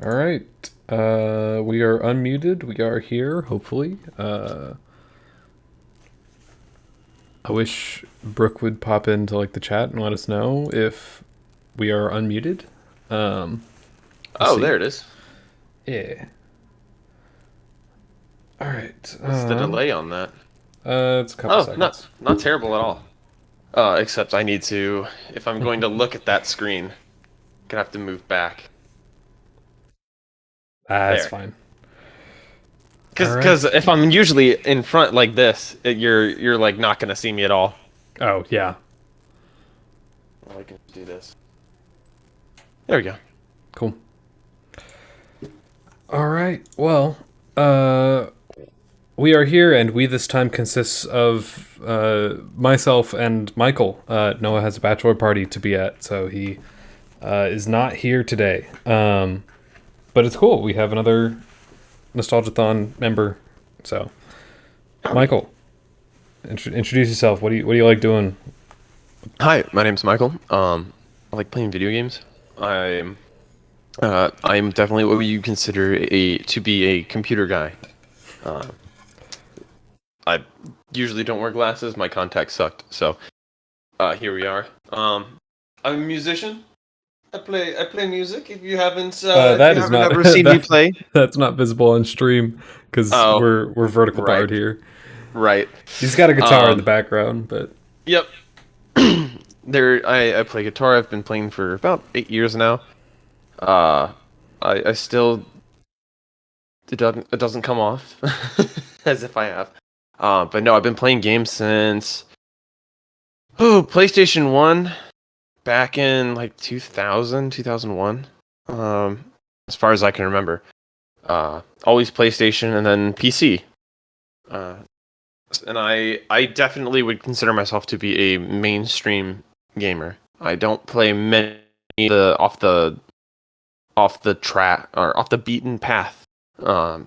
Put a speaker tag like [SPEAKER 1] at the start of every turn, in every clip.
[SPEAKER 1] All right. We are unmuted. We are here, hopefully. I wish Brooke would pop into the chat and let us know if we are unmuted. We'll
[SPEAKER 2] Oh,
[SPEAKER 1] see.
[SPEAKER 2] there it is.
[SPEAKER 1] Yeah. All right.
[SPEAKER 2] What's the delay on that?
[SPEAKER 1] It's a couple seconds.
[SPEAKER 2] Not terrible at all. Except I need to, if I'm going to look at that screen, gonna have to move back.
[SPEAKER 1] That's
[SPEAKER 2] There.
[SPEAKER 1] fine.
[SPEAKER 2] Because if I'm usually in front like this, you're like not gonna see me at all.
[SPEAKER 1] Oh yeah.
[SPEAKER 2] Well, I can do this. There we go.
[SPEAKER 1] Cool. All right. Well, we are here, and we this time consists of myself and Michael. Noah has a bachelor party to be at, so he is not here today. But it's cool. We have another Nostalgiathon member. So, Michael, introduce yourself. What do you like doing?
[SPEAKER 2] Hi, my name's Michael. I like playing video games. I'm definitely what you consider to be a computer guy. I usually don't wear glasses. My contacts sucked, so here we are. I'm a musician. I play music. If you haven't, ever seen me play,
[SPEAKER 1] that's not visible on stream because we're vertical barred here.
[SPEAKER 2] Right.
[SPEAKER 1] He's got a guitar in the background, but
[SPEAKER 2] yep. I play guitar. I've been playing for about 8 years now. I still it doesn't come off as if I have. But no, I've been playing games since PlayStation 1 back in 2001. As far as I can remember. Always PlayStation and then PC. And I definitely would consider myself to be a mainstream gamer. I don't play many off the track or off the beaten path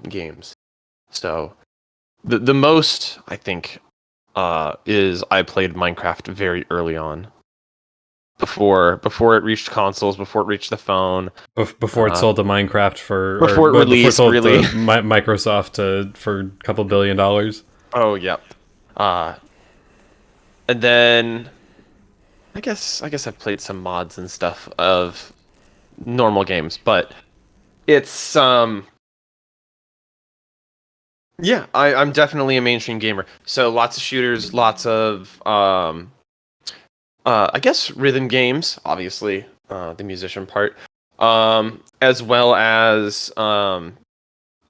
[SPEAKER 2] games. So the most I think is I played Minecraft very early on. Before it reached consoles, before it reached the phone,
[SPEAKER 1] before it sold to Minecraft
[SPEAKER 2] before it released,
[SPEAKER 1] sold
[SPEAKER 2] really,
[SPEAKER 1] to Microsoft for a couple $1 billion.
[SPEAKER 2] Oh yep. And then I guess I've played some mods and stuff of normal games, but it's yeah, I'm definitely a mainstream gamer. So lots of shooters, lots of I guess rhythm games, obviously, the musician part, as well as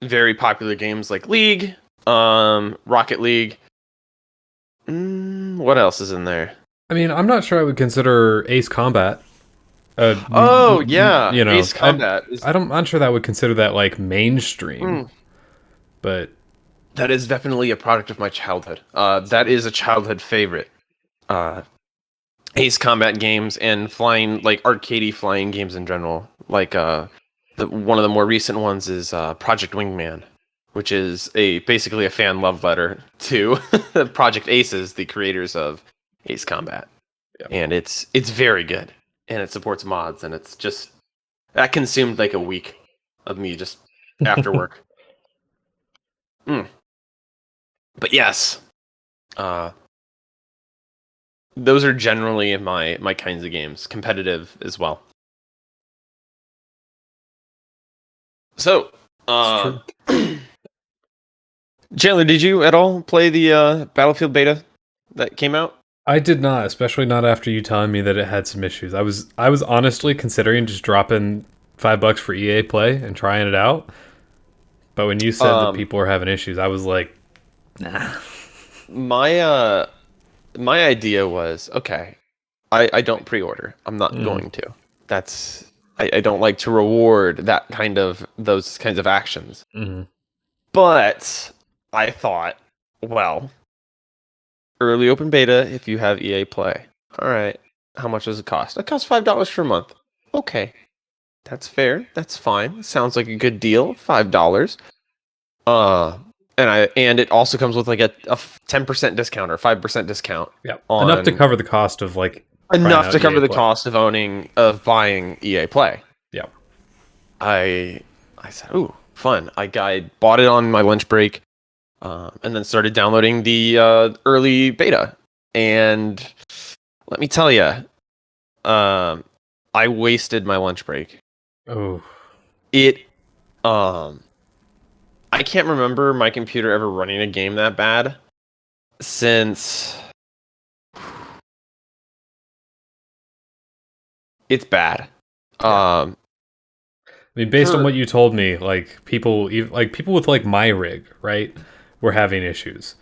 [SPEAKER 2] very popular games like League, Rocket League. What else is in there?
[SPEAKER 1] I mean, I'm not sure I would consider Ace Combat.
[SPEAKER 2] Oh yeah, Ace Combat.
[SPEAKER 1] I'm not sure that I would consider that mainstream, but
[SPEAKER 2] that is definitely a product of my childhood. That is a childhood favorite. Ace Combat games and flying, arcadey flying games in general. One of the more recent ones is Project Wingman, which is basically a fan love letter to Project Aces, the creators of Ace Combat.
[SPEAKER 1] Yep.
[SPEAKER 2] And it's very good, and it supports mods, and it's just that consumed a week of me just after work. But yes, those are generally my kinds of games, competitive as well. So, Chandler, did you at all play the Battlefield beta that came out?
[SPEAKER 1] I did not, especially not after you telling me that it had some issues. I was honestly considering just dropping $5 for EA Play and trying it out. But when you said that people were having issues, I was like, nah.
[SPEAKER 2] My idea was, okay, I don't pre-order. I'm not going to. I don't like to reward those kinds of actions.
[SPEAKER 1] Mm-hmm.
[SPEAKER 2] But I thought, well, early open beta if you have EA Play. All right, how much does it cost? It costs $5 per month. Okay, that's fair. That's fine. Sounds like a good deal. $5. And it also comes with a 10% discount or 5% discount.
[SPEAKER 1] Yeah, enough to cover the cost of
[SPEAKER 2] enough to cover the cost of buying EA Play.
[SPEAKER 1] Yeah.
[SPEAKER 2] I I said, "Ooh, fun!" I bought it on my lunch break, and then started downloading the early beta. And let me tell you, I wasted my lunch break.
[SPEAKER 1] Oh,
[SPEAKER 2] It, I can't remember my computer ever running a game that bad since. It's bad.
[SPEAKER 1] I mean, based on what you told me, like people with like my rig, right, were having issues.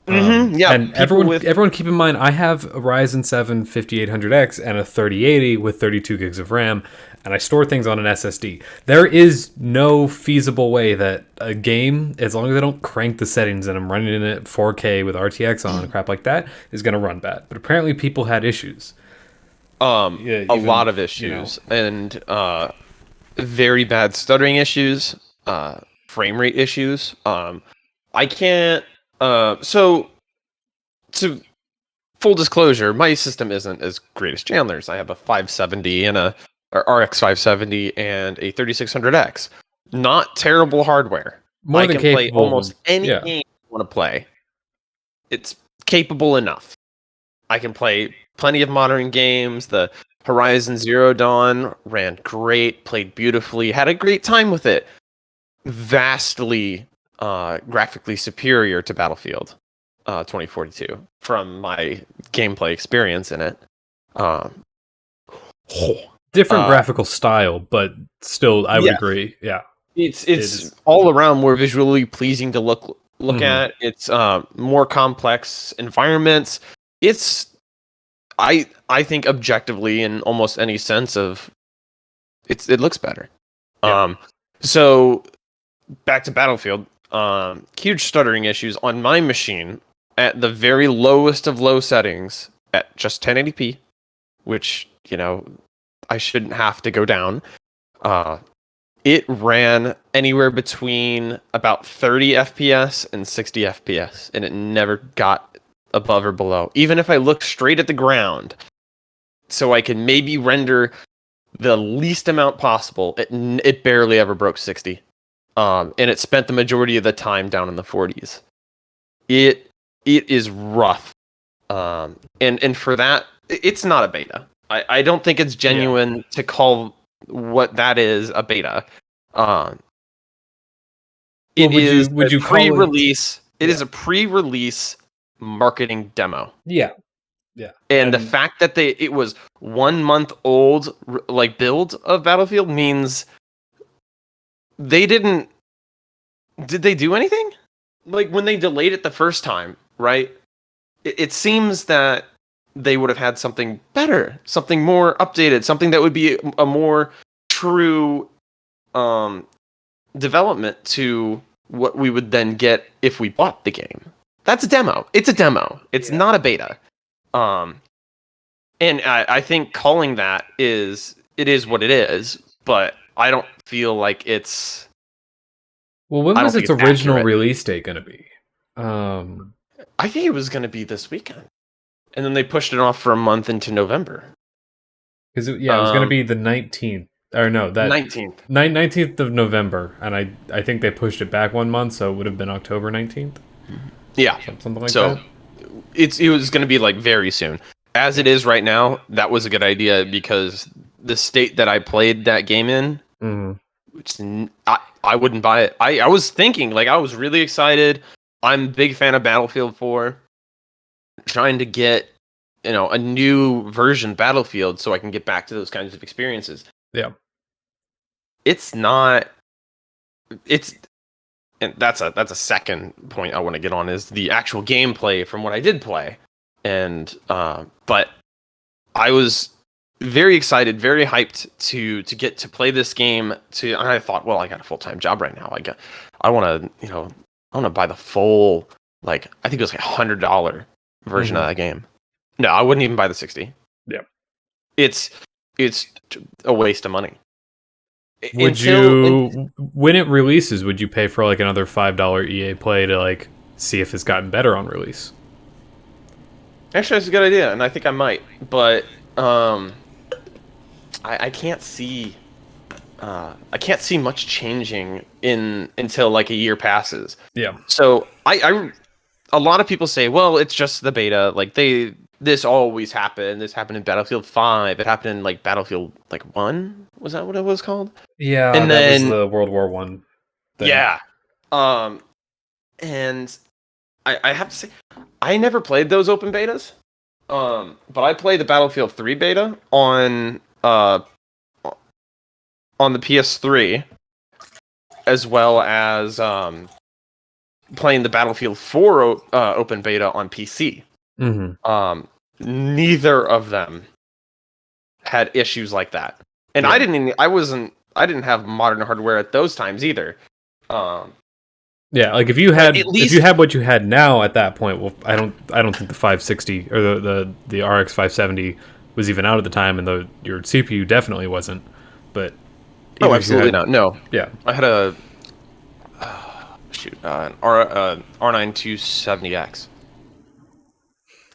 [SPEAKER 2] Yeah,
[SPEAKER 1] and everyone keep in mind, I have a Ryzen 7 5800X and a 3080 with 32 gigs of RAM, and I store things on an SSD. There is no feasible way that a game, as long as I don't crank the settings and I'm running it at 4K with RTX on and crap like that, is going to run bad. But apparently people had issues.
[SPEAKER 2] A lot of issues, and very bad stuttering issues, frame rate issues. I can't. So, to full disclosure, my system isn't as great as Chandler's. I have a 570 and a RX 570 and a 3600X. Not terrible hardware.
[SPEAKER 1] More than
[SPEAKER 2] I can play
[SPEAKER 1] capable.
[SPEAKER 2] almost any game I want to play. It's capable enough. I can play plenty of modern games. The Horizon Zero Dawn ran great, played beautifully, had a great time with it. Vastly graphically superior to Battlefield 2042 from my gameplay experience in it.
[SPEAKER 1] Different graphical style, but still, I would agree. Yeah,
[SPEAKER 2] it's all around more visually pleasing to look at. It's more complex environments. It's I think objectively, in almost any sense of it looks better.
[SPEAKER 1] Yeah.
[SPEAKER 2] So back to Battlefield. Huge stuttering issues on my machine at the very lowest of low settings at just 1080p, which I shouldn't have to go down. It ran anywhere between about 30 FPS and 60 FPS, and it never got above or below. Even if I looked straight at the ground, so I can maybe render the least amount possible, it barely ever broke 60. And it spent the majority of the time down in the 40s. It is rough. And for that, it's not a beta. I don't think it's genuine to call what that is a beta. It is a pre-release. It is a pre-release marketing demo.
[SPEAKER 1] Yeah.
[SPEAKER 2] And the fact that it was 1 month old, like build of Battlefield, means they didn't. Did they do anything? Like when they delayed it the first time, right? It seems that they would have had something better, something more updated, something that would be a more true development to what we would then get if we bought the game. That's a demo. It's a demo. It's not a beta. And I think calling that is what it is, but I don't feel like it's.
[SPEAKER 1] Well, when was its original release date going to be?
[SPEAKER 2] I think it was going to be this weekend, and then they pushed it off for a month into November.
[SPEAKER 1] Because it was going to be the 19th, or no, that 19th of November, and I think they pushed it back 1 month, so it would have been October 19th.
[SPEAKER 2] Yeah,
[SPEAKER 1] something like that.
[SPEAKER 2] So it was going to be like very soon. As it is right now, that was a good idea because the state that I played that game in. Which I wouldn't buy it. I was thinking, like, I was really excited. I'm a big fan of Battlefield 4. Trying to get, a new version Battlefield so I can get back to those kinds of experiences.
[SPEAKER 1] Yeah.
[SPEAKER 2] It's not. And that's a second point I want to get on is the actual gameplay from what I did play, and but I was very excited, very hyped to get to play this game. And I thought, well, I got a full-time job right now. I want to buy the full, like, I think it was like $100 version of that game. No, I wouldn't even buy the 60.
[SPEAKER 1] Yeah,
[SPEAKER 2] it's a waste of money.
[SPEAKER 1] When it releases, would you pay for like another $5 EA Play to like see if it's gotten better on release?
[SPEAKER 2] Actually, that's a good idea, and I think I might, but I can't see I can't see much changing until like a year passes.
[SPEAKER 1] Yeah.
[SPEAKER 2] So a lot of people say, well, it's just the beta. Like this always happened. This happened in Battlefield 5. It happened in like Battlefield like 1. Was that what it was called?
[SPEAKER 1] Yeah,
[SPEAKER 2] And
[SPEAKER 1] that was
[SPEAKER 2] then
[SPEAKER 1] the World War One thing.
[SPEAKER 2] yeah. And I have to say, I never played those open betas. But I played the Battlefield 3 beta on the PS3, as well as playing the Battlefield 4 open beta on PC.
[SPEAKER 1] Mm-hmm.
[SPEAKER 2] Neither of them had issues like that, and
[SPEAKER 1] Yeah.
[SPEAKER 2] I didn't have modern hardware at those times either.
[SPEAKER 1] Yeah, like if you had
[SPEAKER 2] at least,
[SPEAKER 1] if you had what you had now at that point, well, I don't think the 560 or the RX 570 was even out at the time, and your CPU definitely wasn't. But
[SPEAKER 2] oh, absolutely not. No,
[SPEAKER 1] yeah,
[SPEAKER 2] I had a an R9 270X.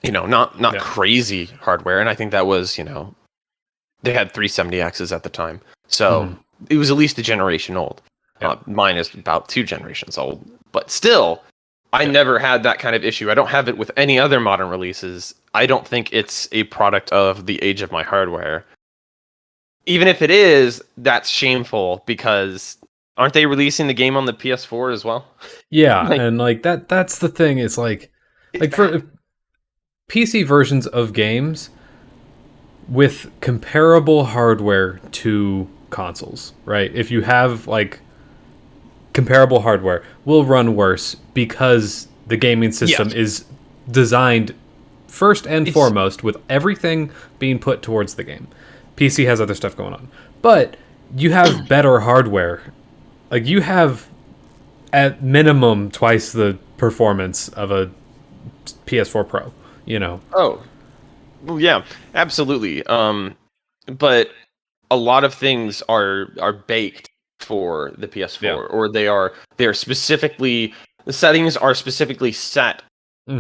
[SPEAKER 2] Not crazy hardware, and I think that was they had 370Xs at the time, so it was at least a generation old.
[SPEAKER 1] Yeah.
[SPEAKER 2] Mine is about 2 generations old, but still, I never had that kind of issue. I don't have it with any other modern releases. I don't think it's a product of the age of my hardware. Even if it is, that's shameful because aren't they releasing the game on the PS4 as well?
[SPEAKER 1] Yeah, and like that's the thing. It's like for PC versions of games with comparable hardware to consoles, right? If you have like comparable hardware, will run worse because the gaming system is designed first and foremost with everything being put towards the game. PC has other stuff going on, but you have better hardware. Like you have at minimum twice the performance of a PS4 Pro.
[SPEAKER 2] Oh, well, yeah, absolutely. But a lot of things are baked for the PS4, or they are specifically, the settings are specifically set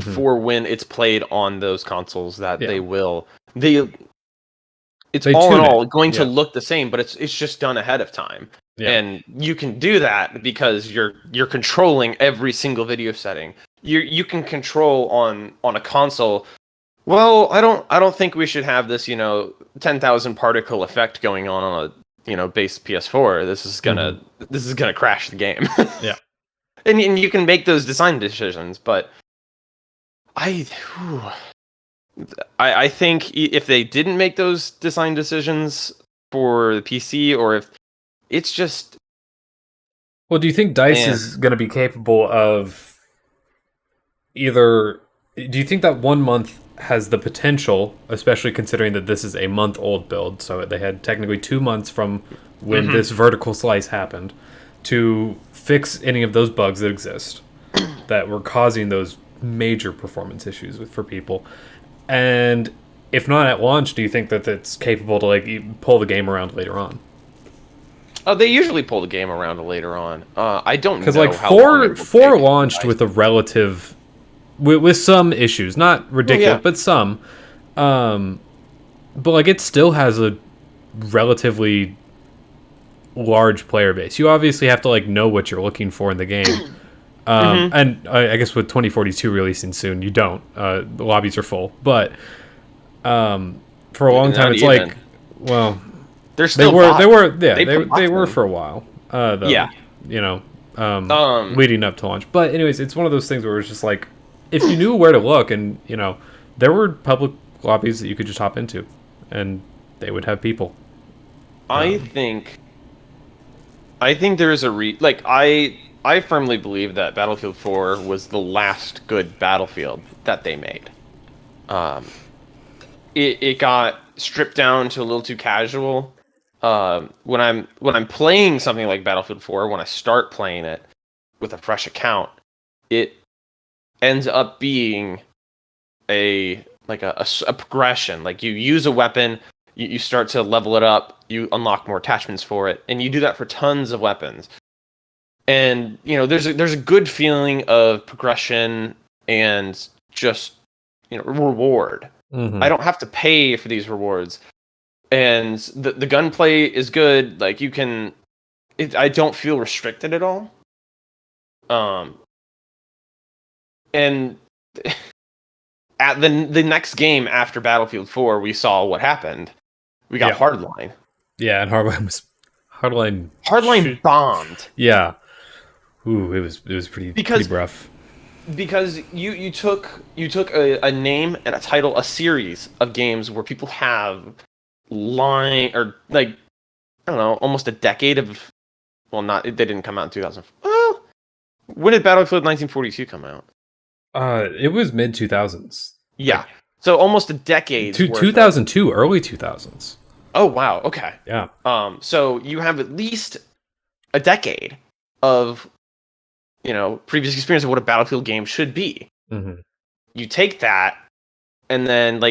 [SPEAKER 2] for when it's played on those consoles that it's
[SPEAKER 1] they
[SPEAKER 2] all in
[SPEAKER 1] tune
[SPEAKER 2] all
[SPEAKER 1] it.
[SPEAKER 2] going to look the same, but it's just done ahead of time.
[SPEAKER 1] Yeah.
[SPEAKER 2] And you can do that because you're controlling every single video setting. You can control on a console. Well, I don't think we should have this 10,000 particle effect going on a base PS4. This is gonna crash the game.
[SPEAKER 1] Yeah.
[SPEAKER 2] And you can make those design decisions, but I think if they didn't make those design decisions for the PC, or if it's just...
[SPEAKER 1] Well, do you think DICE is going to be capable of either... Do you think that 1 month has the potential, especially considering that this is a month-old build, so they had technically 2 months from when this vertical slice happened, to fix any of those bugs that exist that were causing those major performance issues for people? And if not at launch, do you think that it's capable to pull the game around later on?
[SPEAKER 2] They usually pull the game around later on. I don't know,
[SPEAKER 1] because
[SPEAKER 2] how long
[SPEAKER 1] four launched with a relative with some issues, not ridiculous, but some. But it still has a relatively large player base. You obviously have to know what you're looking for in the game. And I guess with 2042 releasing soon, you don't. The lobbies are full, but for a long time, it's well,
[SPEAKER 2] they're still
[SPEAKER 1] they were for a while. Though, leading up to launch. But anyways, it's one of those things where it's just if you knew where to look, and there were public lobbies that you could just hop into, and they would have people.
[SPEAKER 2] I think there is I firmly believe that Battlefield 4 was the last good Battlefield that they made. It got stripped down to a little too casual. When I'm playing something like Battlefield 4, when I start playing it with a fresh account, it ends up being a progression. You use a weapon, you start to level it up, you unlock more attachments for it, and you do that for tons of weapons. And there's a good feeling of progression and just reward. I don't have to pay for these rewards, and the gunplay is good. You can I don't feel restricted at all. And at the next game after Battlefield 4, we saw what happened. We got Hardline.
[SPEAKER 1] Yeah, and Hardline
[SPEAKER 2] bombed.
[SPEAKER 1] Yeah. Ooh, it was pretty rough.
[SPEAKER 2] Because you took a name and a title, a series of games where people have or like, I don't know, almost a decade of, well, they didn't come out in 2000. Well, when did Battlefield 1942 come out?
[SPEAKER 1] It was mid 2000s.
[SPEAKER 2] Yeah, so almost a decade.
[SPEAKER 1] 2002, early 2000s.
[SPEAKER 2] Oh wow, okay.
[SPEAKER 1] Yeah.
[SPEAKER 2] So you have at least a decade of, previous experience of what a Battlefield game should be.
[SPEAKER 1] Mm-hmm.
[SPEAKER 2] You take that, and then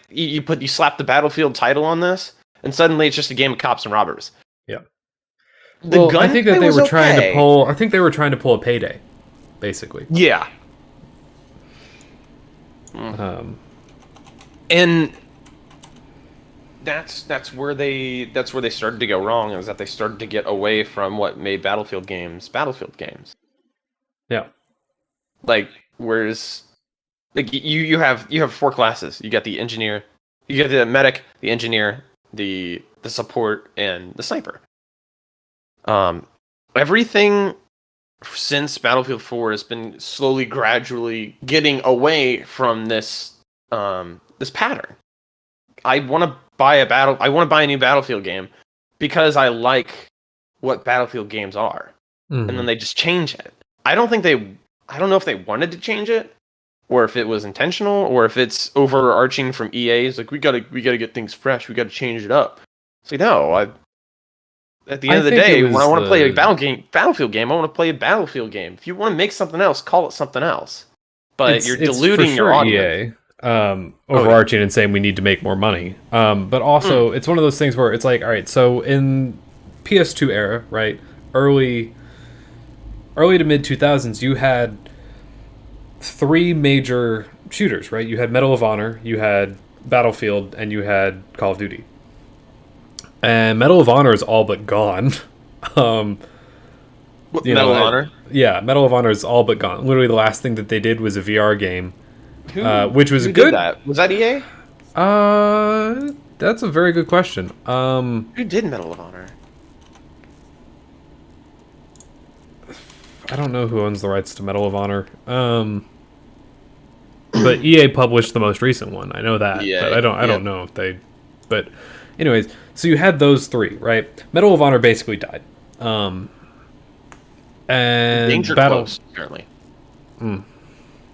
[SPEAKER 2] you slap the Battlefield title on this, and suddenly it's just a game of cops and robbers.
[SPEAKER 1] Yeah.
[SPEAKER 2] I
[SPEAKER 1] think that they were trying to pull. I think they were trying to pull a Payday, basically.
[SPEAKER 2] Yeah. And that's where they started to go wrong, is that they started to get away from what made Battlefield games.
[SPEAKER 1] Yeah.
[SPEAKER 2] Whereas you have four classes. You got the engineer, you got the medic, the engineer, the support, and the sniper. Everything since Battlefield 4 has been slowly, gradually getting away from this pattern. I want to buy a new Battlefield game because I like what Battlefield games are, and then they just change it. I don't know if they wanted to change it, or if it was intentional, or if it's overarching from EA. It's like, we gotta get things fresh. We gotta change it up. It's like, no, at the end of the day, when I want to play a Battlefield game, I want to play a Battlefield game. If you want to make something else, call it something else. But you're diluting your audience.
[SPEAKER 1] EA, overarching and saying we need to make more money. But also, it's one of those things where it's like, all right, so in PS2 era, right, early to mid 2000s, you had three major shooters, right? You had Medal of Honor, you had Battlefield, and you had Call of Duty. And Medal of Honor is all but gone.
[SPEAKER 2] Medal of Honor?
[SPEAKER 1] Yeah, Medal of Honor is all but gone. Literally, the last thing that they did was a VR game, which was
[SPEAKER 2] who
[SPEAKER 1] good.
[SPEAKER 2] Did that? Was that EA?
[SPEAKER 1] That's a very good question.
[SPEAKER 2] Who did Medal of Honor?
[SPEAKER 1] I don't know who owns the rights to Medal of Honor. But EA published the most recent one. I know that, but I don't know if they. But, anyways, so you had those three, right? Medal of Honor basically died. And
[SPEAKER 2] Danger Close, apparently.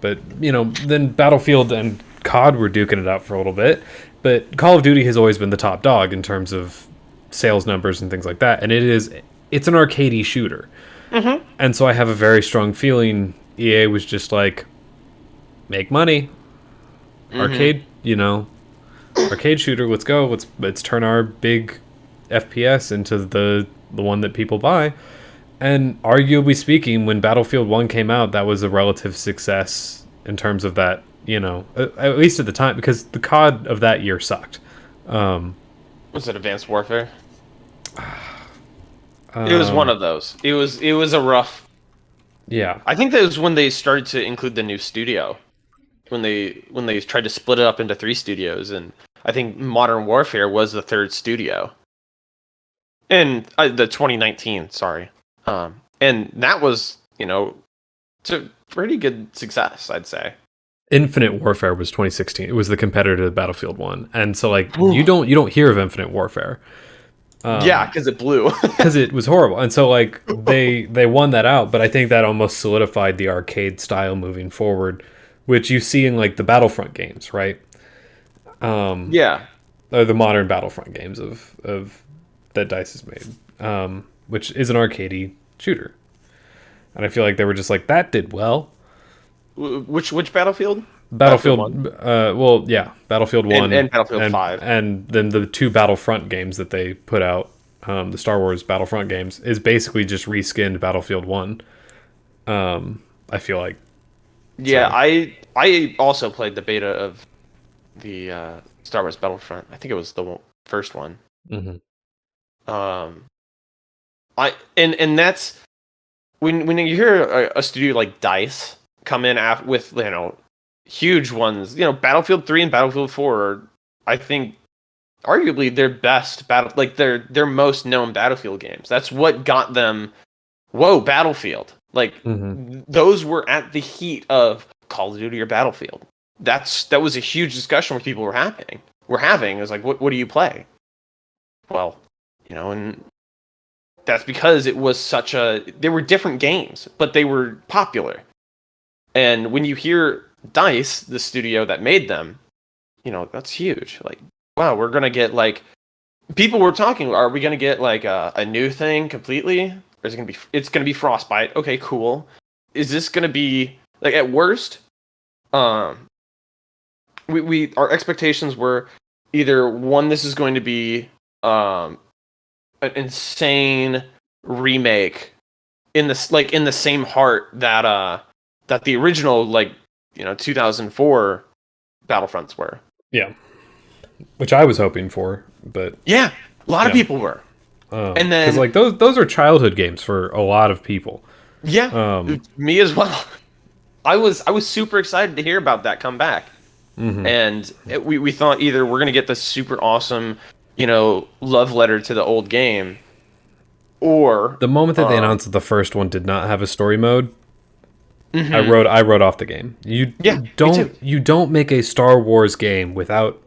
[SPEAKER 1] But then Battlefield and COD were duking it out for a little bit. But Call of Duty has always been the top dog in terms of sales numbers and things like that. And it's an arcadey shooter. Mm-hmm. And so I have a very strong feeling EA was just like, make money. Arcade, arcade shooter, let's go. Let's turn our big FPS into the one that people buy. And arguably speaking, when Battlefield 1 came out, that was a relative success in terms of that, at least at the time, because the COD of that year sucked.
[SPEAKER 2] Was it Advanced Warfare? It was one of those. It was a rough.
[SPEAKER 1] Yeah.
[SPEAKER 2] I think that was when they started to include the new studio. When they tried to split it up into 3 studios, and I think Modern Warfare was the 3rd studio. And the 2019, sorry. And that was, it's a pretty good success, I'd say.
[SPEAKER 1] Infinite Warfare was 2016. It was the competitor to Battlefield 1. And so you don't hear of Infinite Warfare.
[SPEAKER 2] Yeah, because it blew.
[SPEAKER 1] Because it was horrible. And so they won that out, but I think that almost solidified the arcade style moving forward, which you see in the Battlefront games, right?
[SPEAKER 2] Yeah.
[SPEAKER 1] Or the modern Battlefront games of that DICE has made, which is an arcadey shooter. And I feel like they were just like, that did well.
[SPEAKER 2] Which Battlefield?
[SPEAKER 1] Battlefield Battlefield 1
[SPEAKER 2] and Battlefield 5.
[SPEAKER 1] And then the 2 Battlefront games that they put out, the Star Wars Battlefront games, is basically just reskinned Battlefield 1. I feel like.
[SPEAKER 2] Yeah, so. I also played the beta of the Star Wars Battlefront. I think it was the first one.
[SPEAKER 1] Mm-hmm.
[SPEAKER 2] And that's when you hear a studio like DICE come in with huge ones. Battlefield 3 and Battlefield 4 are, I think, arguably their best their most known Battlefield games. That's what got them. Whoa, Battlefield! Those were at the heat of Call of Duty or Battlefield. That was a huge discussion where people were having. It was like, what do you play? Well, and that's because it was they were different games, but they were popular. And when you hear DICE, the studio that made them, that's huge. Like, wow, we're gonna get people were talking. Are we gonna get a new thing completely, or is it's gonna be Frostbite? Okay, cool. Is this gonna be at worst? We our expectations were either one, this is going to be an insane remake in the same heart that the original 2004 Battlefronts were.
[SPEAKER 1] Yeah. Which I was hoping for, but
[SPEAKER 2] yeah, a lot of people were. And then
[SPEAKER 1] because those are childhood games for a lot of people.
[SPEAKER 2] Yeah, me as well. I was super excited to hear about that come back. Mm-hmm. And we thought either we're gonna get this super awesome, love letter to the old game, or
[SPEAKER 1] the moment that they announced that the first one did not have a story mode,
[SPEAKER 2] mm-hmm.
[SPEAKER 1] I wrote off the game. You don't make a Star Wars game without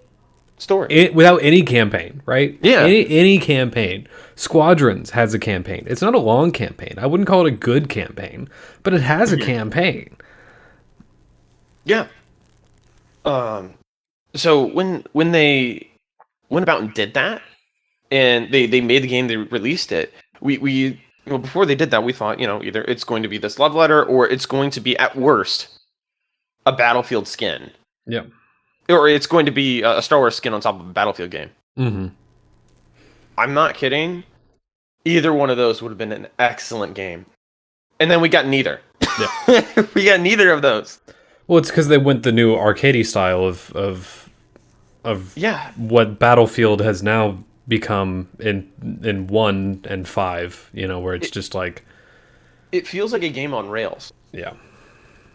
[SPEAKER 2] story,
[SPEAKER 1] without any campaign, right?
[SPEAKER 2] Yeah,
[SPEAKER 1] any campaign. Squadrons has a campaign. It's not a long campaign. I wouldn't call it a good campaign, but it has a campaign.
[SPEAKER 2] Yeah. So when they went about and did that, and they made the game, they released it. We before they did that, we thought either it's going to be this love letter, or it's going to be at worst a Battlefield skin.
[SPEAKER 1] Yeah.
[SPEAKER 2] Or it's going to be a Star Wars skin on top of a Battlefield game.
[SPEAKER 1] Mm-hmm.
[SPEAKER 2] I'm not kidding. Either one of those would have been an excellent game. And then we got neither. Yeah. We got neither of those.
[SPEAKER 1] Well, it's because they went the new arcadey style of what Battlefield has now become in 1 and 5, where it's just like...
[SPEAKER 2] It feels like a game on rails.
[SPEAKER 1] Yeah.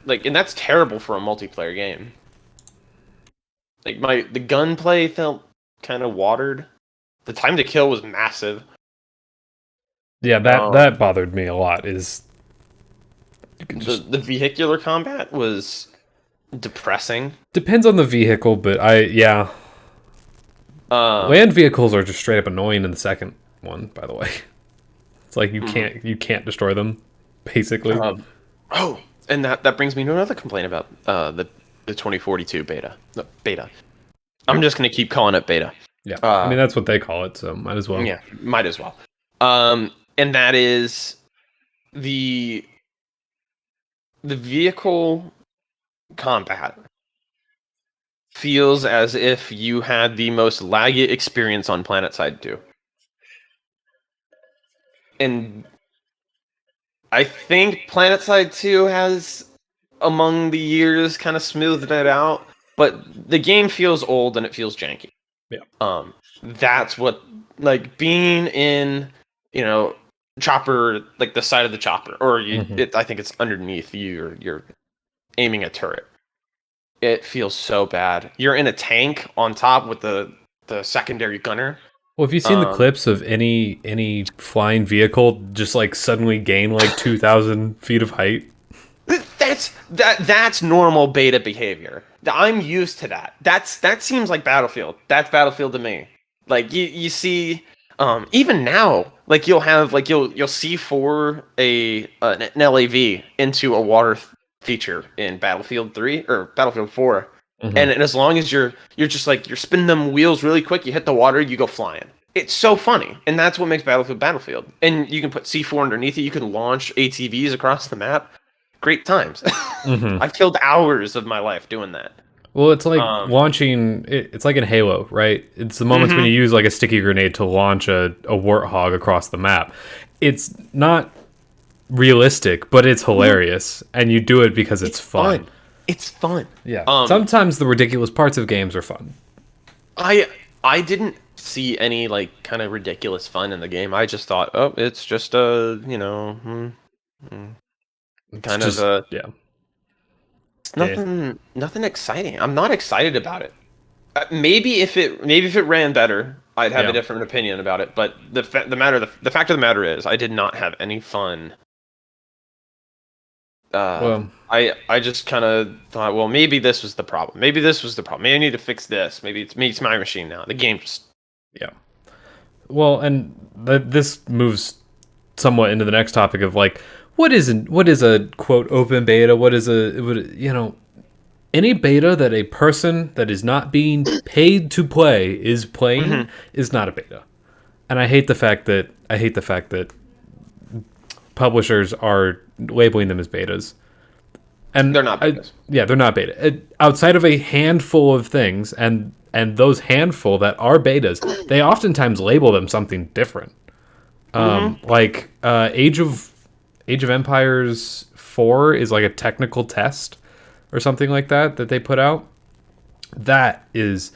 [SPEAKER 2] And that's terrible for a multiplayer game. The gunplay felt kind of watered. The time to kill was massive.
[SPEAKER 1] Yeah, that bothered me a lot. Is
[SPEAKER 2] the vehicular combat was depressing.
[SPEAKER 1] Depends on the vehicle, but land vehicles are just straight up annoying in the second one. By the way, it's like you can't destroy them, basically.
[SPEAKER 2] And that brings me to another complaint about the 2042 beta. The beta. I'm just gonna keep calling it beta.
[SPEAKER 1] Yeah, I mean that's what they call it, so might as well.
[SPEAKER 2] Yeah, might as well. And that is the vehicle combat feels as if you had the most laggy experience on PlanetSide 2. And I think PlanetSide 2 has, among the years, kind of smoothed it out, but the game feels old and it feels janky.
[SPEAKER 1] Yeah.
[SPEAKER 2] That's what, being in, chopper, the side of the chopper, or I think it's underneath you, or you're aiming a turret. It feels so bad. You're in a tank on top with the secondary gunner.
[SPEAKER 1] Well, have you seen the clips of any flying vehicle just suddenly gain 2,000 feet of height?
[SPEAKER 2] That's normal beta behavior. I'm used to that. That seems like Battlefield. That's Battlefield to me. You see, even now, you'll have you'll C4 an LAV into a water feature in Battlefield 3 or Battlefield 4, and as long as you're just you're spinning them wheels really quick, you hit the water, you go flying. It's so funny, and that's what makes Battlefield. And you can put C4 underneath it. You can launch ATVs across the map. Great times. I've killed hours of my life doing that.
[SPEAKER 1] Well, it's like launching... It's like in Halo, right? It's the moments when you use a sticky grenade to launch a warthog across the map. It's not realistic, but it's hilarious. And you do it because it's fun.
[SPEAKER 2] It's fun.
[SPEAKER 1] Yeah. Sometimes the ridiculous parts of games are fun.
[SPEAKER 2] I I didn't see any like kind of ridiculous fun in the game. I just thought, oh, it's just a
[SPEAKER 1] It's
[SPEAKER 2] kind of
[SPEAKER 1] just
[SPEAKER 2] a
[SPEAKER 1] yeah.
[SPEAKER 2] it's nothing exciting. I'm not excited about it. Maybe if it ran better, I'd have a different opinion about it. But the fact of the matter is, I did not have any fun.
[SPEAKER 1] Well,
[SPEAKER 2] I just kind of thought, well, maybe this was the problem. Maybe I need to fix this. Maybe it's my machine now. The game just
[SPEAKER 1] yeah. Well, and this moves somewhat into the next topic of like what is a quote open beta? What is any beta that a person that is not being paid to play is playing is not a beta. And I hate the fact that publishers are labeling them as betas. And
[SPEAKER 2] they're not betas.
[SPEAKER 1] They're not beta. Outside of a handful of things, and those handful that are betas, they oftentimes label them something different. Like Age of Empires 4 is like a technical test or something like that they put out. That was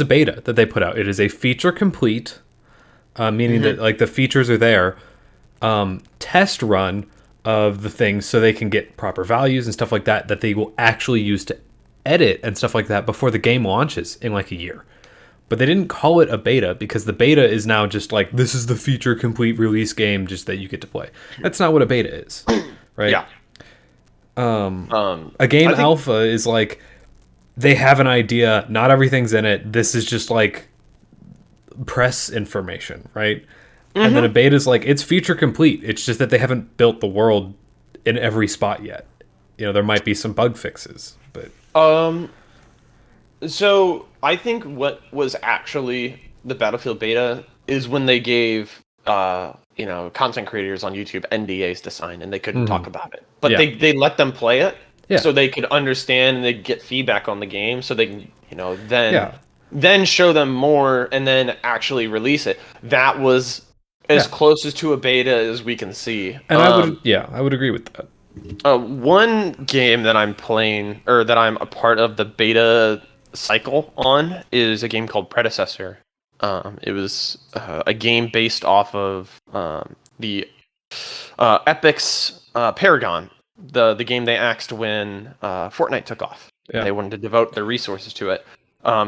[SPEAKER 1] a beta that they put out. It is a feature complete, meaning that like the features are there. Test run of the things so they can get proper values and stuff like that they will actually use to edit and stuff like that before the game launches in like a year. But they didn't call it a beta because the beta is now just like, this is the feature complete release game just that you get to play. That's not what a beta is, right?
[SPEAKER 2] Yeah.
[SPEAKER 1] A game alpha is like, they have an idea, not everything's in it. This is just like press information, right? And then a beta is like, it's feature complete. It's just that they haven't built the world in every spot yet. There might be some bug fixes, but
[SPEAKER 2] so I think what was actually the Battlefield beta is when they gave content creators on YouTube NDAs to sign and they couldn't talk about it. But they let them play it so they could understand and they get feedback on the game so they can, then show them more and then actually release it. That was as close as to a beta as we can see.
[SPEAKER 1] And I would agree with that.
[SPEAKER 2] One game that I'm playing, or that I'm a part of the beta cycle on, is a game called Predecessor. It was a game based off of the Epic's Paragon, the game they axed when Fortnite took off. Yeah. They wanted to devote their resources to it.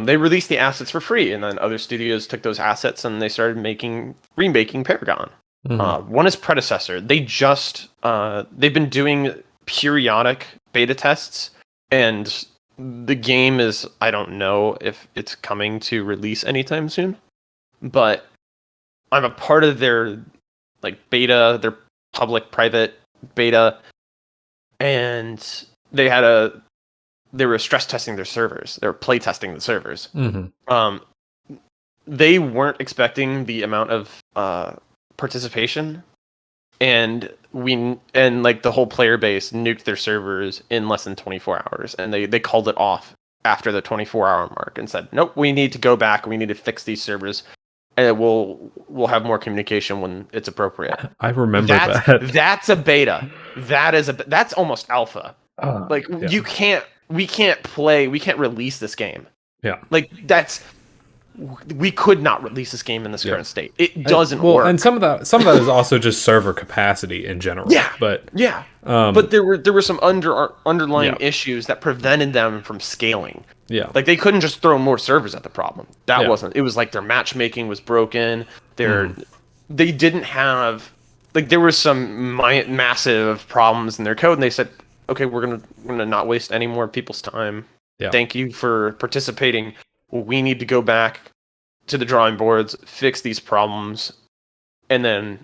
[SPEAKER 2] They released the assets for free, and then other studios took those assets and they started remaking Paragon. One is Predecessor. They've been doing periodic beta tests, and the game is, I don't know if it's coming to release anytime soon, but I'm a part of their beta, their public-private beta, and they were stress testing their servers. They were play testing the servers. They weren't expecting the amount of participation, and the whole player base nuked their servers in less than 24 hours, and they called it off after the 24-hour mark and said, nope, we need to go back. We need to fix these servers, and we'll have more communication when it's appropriate.
[SPEAKER 1] I remember that.
[SPEAKER 2] That's a beta. That's almost alpha. We can't release this game.
[SPEAKER 1] Yeah.
[SPEAKER 2] We could not release this game in this current state. It doesn't work.
[SPEAKER 1] And some of that is also just server capacity in general.
[SPEAKER 2] Yeah.
[SPEAKER 1] But
[SPEAKER 2] but there were some underlying issues that prevented them from scaling.
[SPEAKER 1] Yeah.
[SPEAKER 2] They couldn't just throw more servers at the problem. That wasn't. It was like their matchmaking was broken. They didn't have there were some massive problems in their code, and they said, okay, we're gonna not waste any more people's time. Yeah. Thank you for participating. We need to go back to the drawing boards, fix these problems, and then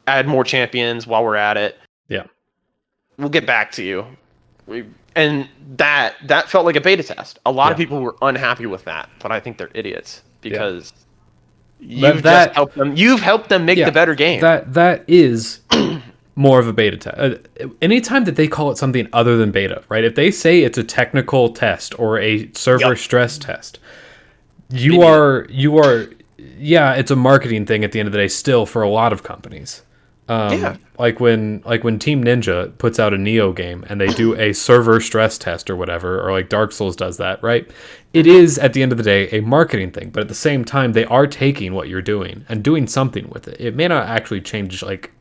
[SPEAKER 2] add more champions while we're at it.
[SPEAKER 1] Yeah,
[SPEAKER 2] we'll get back to you. And that felt like a beta test. A lot of people were unhappy with that, but I think they're idiots because you've helped them make the better game.
[SPEAKER 1] That is more of a beta test. Anytime that they call it something other than beta, right? If they say it's a technical test or a server stress test, you are it's a marketing thing at the end of the day still for a lot of companies. Like when Team Ninja puts out a Neo game and they do a server stress test or whatever, or like Dark Souls does that, right? It is at the end of the day a marketing thing, but at the same time they are taking what you're doing and doing something with it. It may not actually change like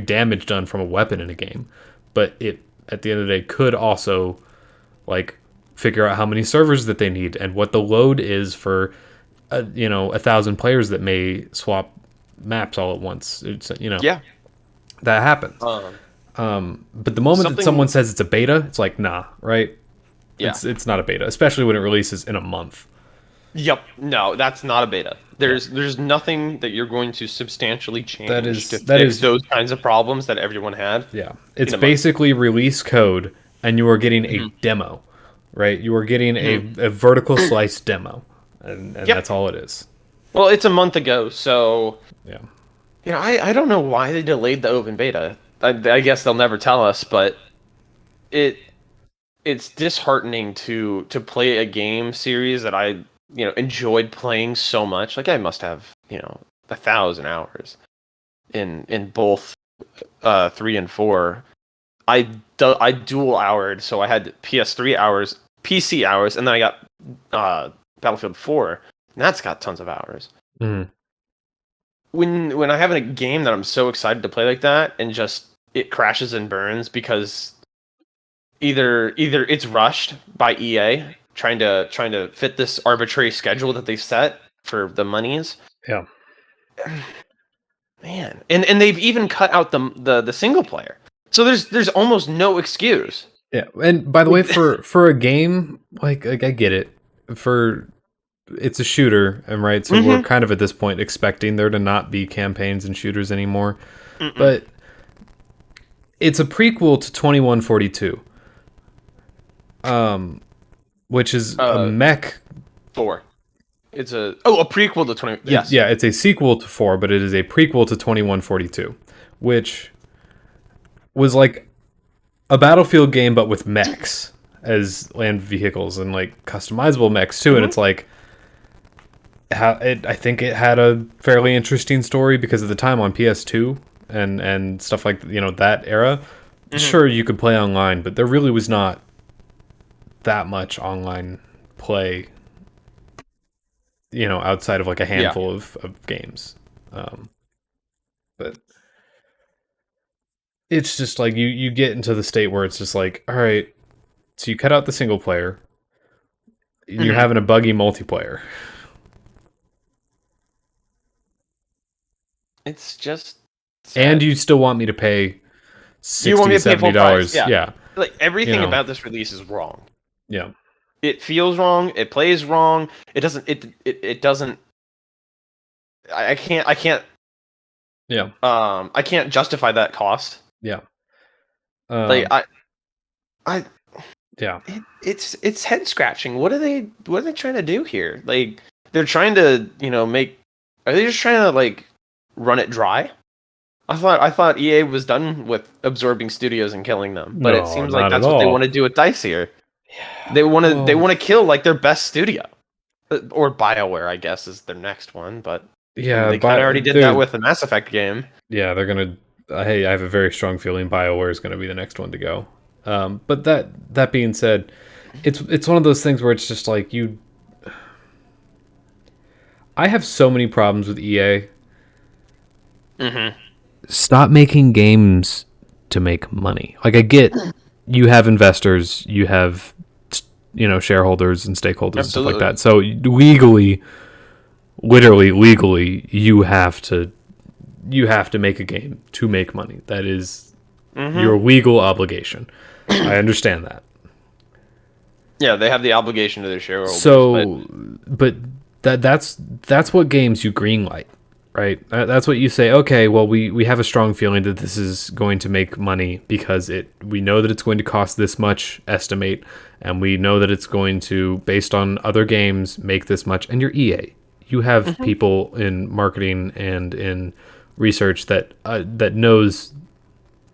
[SPEAKER 1] damage done from a weapon in a game, but it at the end of the day could also like figure out how many servers that they need and what the load is for 1,000 players that may swap maps all at once. It's
[SPEAKER 2] Yeah.
[SPEAKER 1] that happens. But the moment that someone says it's a beta, it's like, nah, right?
[SPEAKER 2] Yeah.
[SPEAKER 1] It's not a beta, especially when it releases in a month.
[SPEAKER 2] Yep. No, that's not a beta. There's nothing that you're going to substantially change to fix those kinds of problems that everyone had.
[SPEAKER 1] Yeah. It's basically release code, and you are getting a demo, right? You are getting a vertical slice demo, and that's all it is.
[SPEAKER 2] Well, it's a month ago, so
[SPEAKER 1] yeah.
[SPEAKER 2] I don't know why they delayed the open beta. I guess they'll never tell us, but it's disheartening to play a game series that I enjoyed playing so much. Like I must have 1,000 hours in both 3 and 4. I dual-houred, so I had PS3 hours, PC hours, and then I got Battlefield 4, and that's got tons of hours.
[SPEAKER 1] Mm.
[SPEAKER 2] When I have a game that I'm so excited to play like that, and just it crashes and burns because either it's rushed by EA trying to fit this arbitrary schedule that they set for the monies.
[SPEAKER 1] Yeah.
[SPEAKER 2] Man, and they've even cut out the single player. So there's almost no excuse.
[SPEAKER 1] Yeah, and by the way, for a game like I get it, it's a shooter, and right, so we're kind of at this point expecting there to not be campaigns and shooters anymore. But it's a prequel to 2142, which is a mech
[SPEAKER 2] 4. It's a prequel to 20. Yes,
[SPEAKER 1] it's a sequel to 4, but it is a prequel to 2142, which was like a Battlefield game, but with mechs as land vehicles and like customizable mechs too. And it's like, I think it had a fairly interesting story because at the time on PS2 and stuff like that era, sure you could play online, but there really was not that much online play. Outside of like a handful of games, but it's just like you get into the state where it's just like, all right, so you cut out the single player, and you're having a buggy multiplayer.
[SPEAKER 2] It's just sad.
[SPEAKER 1] And you still want me to pay $60-$70? Yeah,
[SPEAKER 2] like everything about this release is wrong.
[SPEAKER 1] Yeah.
[SPEAKER 2] It feels wrong. It plays wrong. It doesn't. It doesn't. I can't.
[SPEAKER 1] Yeah.
[SPEAKER 2] I can't justify that cost.
[SPEAKER 1] Yeah.
[SPEAKER 2] Yeah. It's head scratching. What are they trying to do here? Like they're trying to make. Are they just trying to like run it dry? I thought EA was done with absorbing studios and killing them, but it seems like that's what they want to do with DICE here. Yeah. They want to kill like their best studio, or BioWare, I guess, is their next one. But
[SPEAKER 1] yeah,
[SPEAKER 2] they kind of already did that with the Mass Effect game.
[SPEAKER 1] Yeah, they're gonna. Hey, I have a very strong feeling BioWare is going to be the next one to go. But that being said, it's one of those things where it's just like I have so many problems with EA. Stop making games to make money. Like I get, you have investors, you have shareholders and stakeholders and stuff like that. So literally legally, you have to make a game to make money. That is your legal obligation. I understand that.
[SPEAKER 2] Yeah, they have the obligation to their shareholders.
[SPEAKER 1] So, but that's what games you greenlight, right? That's what you say. Okay, well, we have a strong feeling that this is going to make money because we know that it's going to cost this much, estimate, and we know that it's going to, based on other games, make this much. And you're EA. You have people in marketing and in research that knows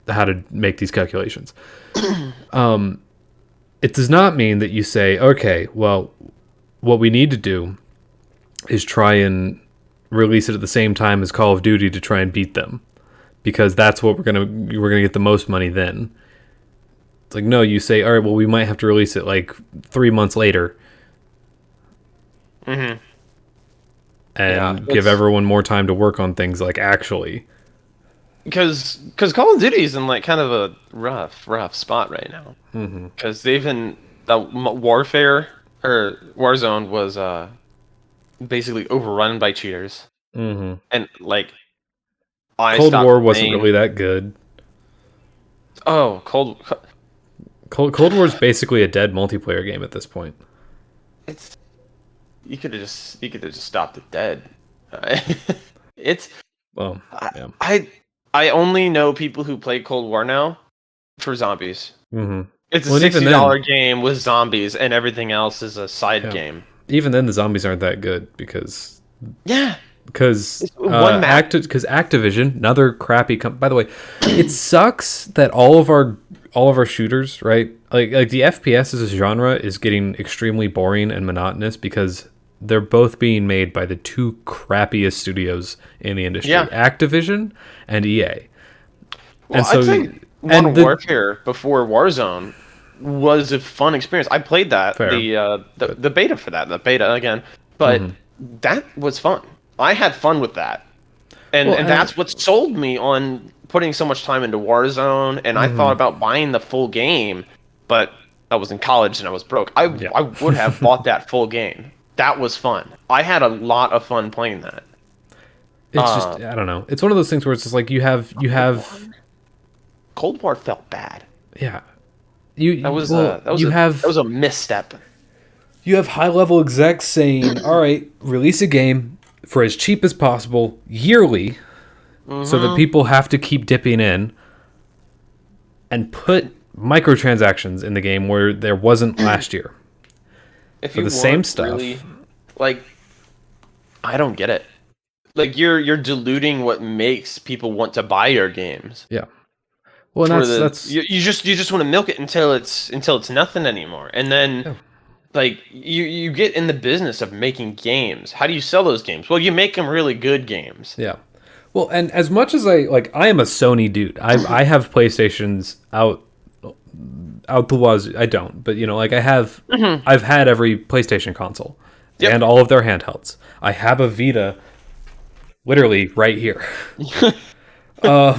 [SPEAKER 1] how to make these calculations. It does not mean that you say, okay, well, what we need to do is try and release it at the same time as Call of Duty to try and beat them. because that's what we're gonna get the most money then. It's like, no, you say, all right, well, we might have to release it like 3 months later,
[SPEAKER 2] Mm-hmm.
[SPEAKER 1] and give everyone more time to work on things like actually.
[SPEAKER 2] Because Call of Duty is in like kind of a rough spot right now. Because they've been Warfare or Warzone was basically overrun by cheaters, and like
[SPEAKER 1] Cold War wasn't really that good.
[SPEAKER 2] Oh, Cold
[SPEAKER 1] War is basically a dead multiplayer game at this point.
[SPEAKER 2] It's you could have just stopped it dead. It's
[SPEAKER 1] well, yeah.
[SPEAKER 2] I only know people who play Cold War now for zombies. It's a $60 game with zombies, and everything else is a side game.
[SPEAKER 1] Even then, the zombies aren't that good because
[SPEAKER 2] because
[SPEAKER 1] Activision, another crappy by the way, it sucks that all of our shooters, right? Like the FPS as a genre is getting extremely boring and monotonous because they're both being made by the two crappiest studios in the industry, Activision and EA.
[SPEAKER 2] Well, and so, I'd say Modern Warfare before Warzone was a fun experience. I played that, the beta for that, the beta again, but that was fun. I had fun with that. And that's what sold me on putting so much time into Warzone, and I thought about buying the full game, but I was in college and I was broke. I would have bought that full game. That was fun. I had a lot of fun playing that.
[SPEAKER 1] It's just, I don't know. It's one of those things where it's just like you have
[SPEAKER 2] Cold War felt bad.
[SPEAKER 1] Yeah.
[SPEAKER 2] That was a misstep.
[SPEAKER 1] You have high-level execs saying, all right, release a game for as cheap as possible yearly so that people have to keep dipping in, and put microtransactions in the game where there wasn't last year.
[SPEAKER 2] For the same stuff. Really, like, I don't get it. Like, you're diluting what makes people want to buy your games.
[SPEAKER 1] Yeah. Well, that's
[SPEAKER 2] you just want to milk it until it's nothing anymore, and then like you get in the business of making games. How do you sell those games? Well, you make them really good games.
[SPEAKER 1] Yeah. Well, and as much as I am a Sony dude. I have PlayStations out the wazoo. I don't, but I have. I've had every PlayStation console and all of their handhelds. I have a Vita, literally right here. I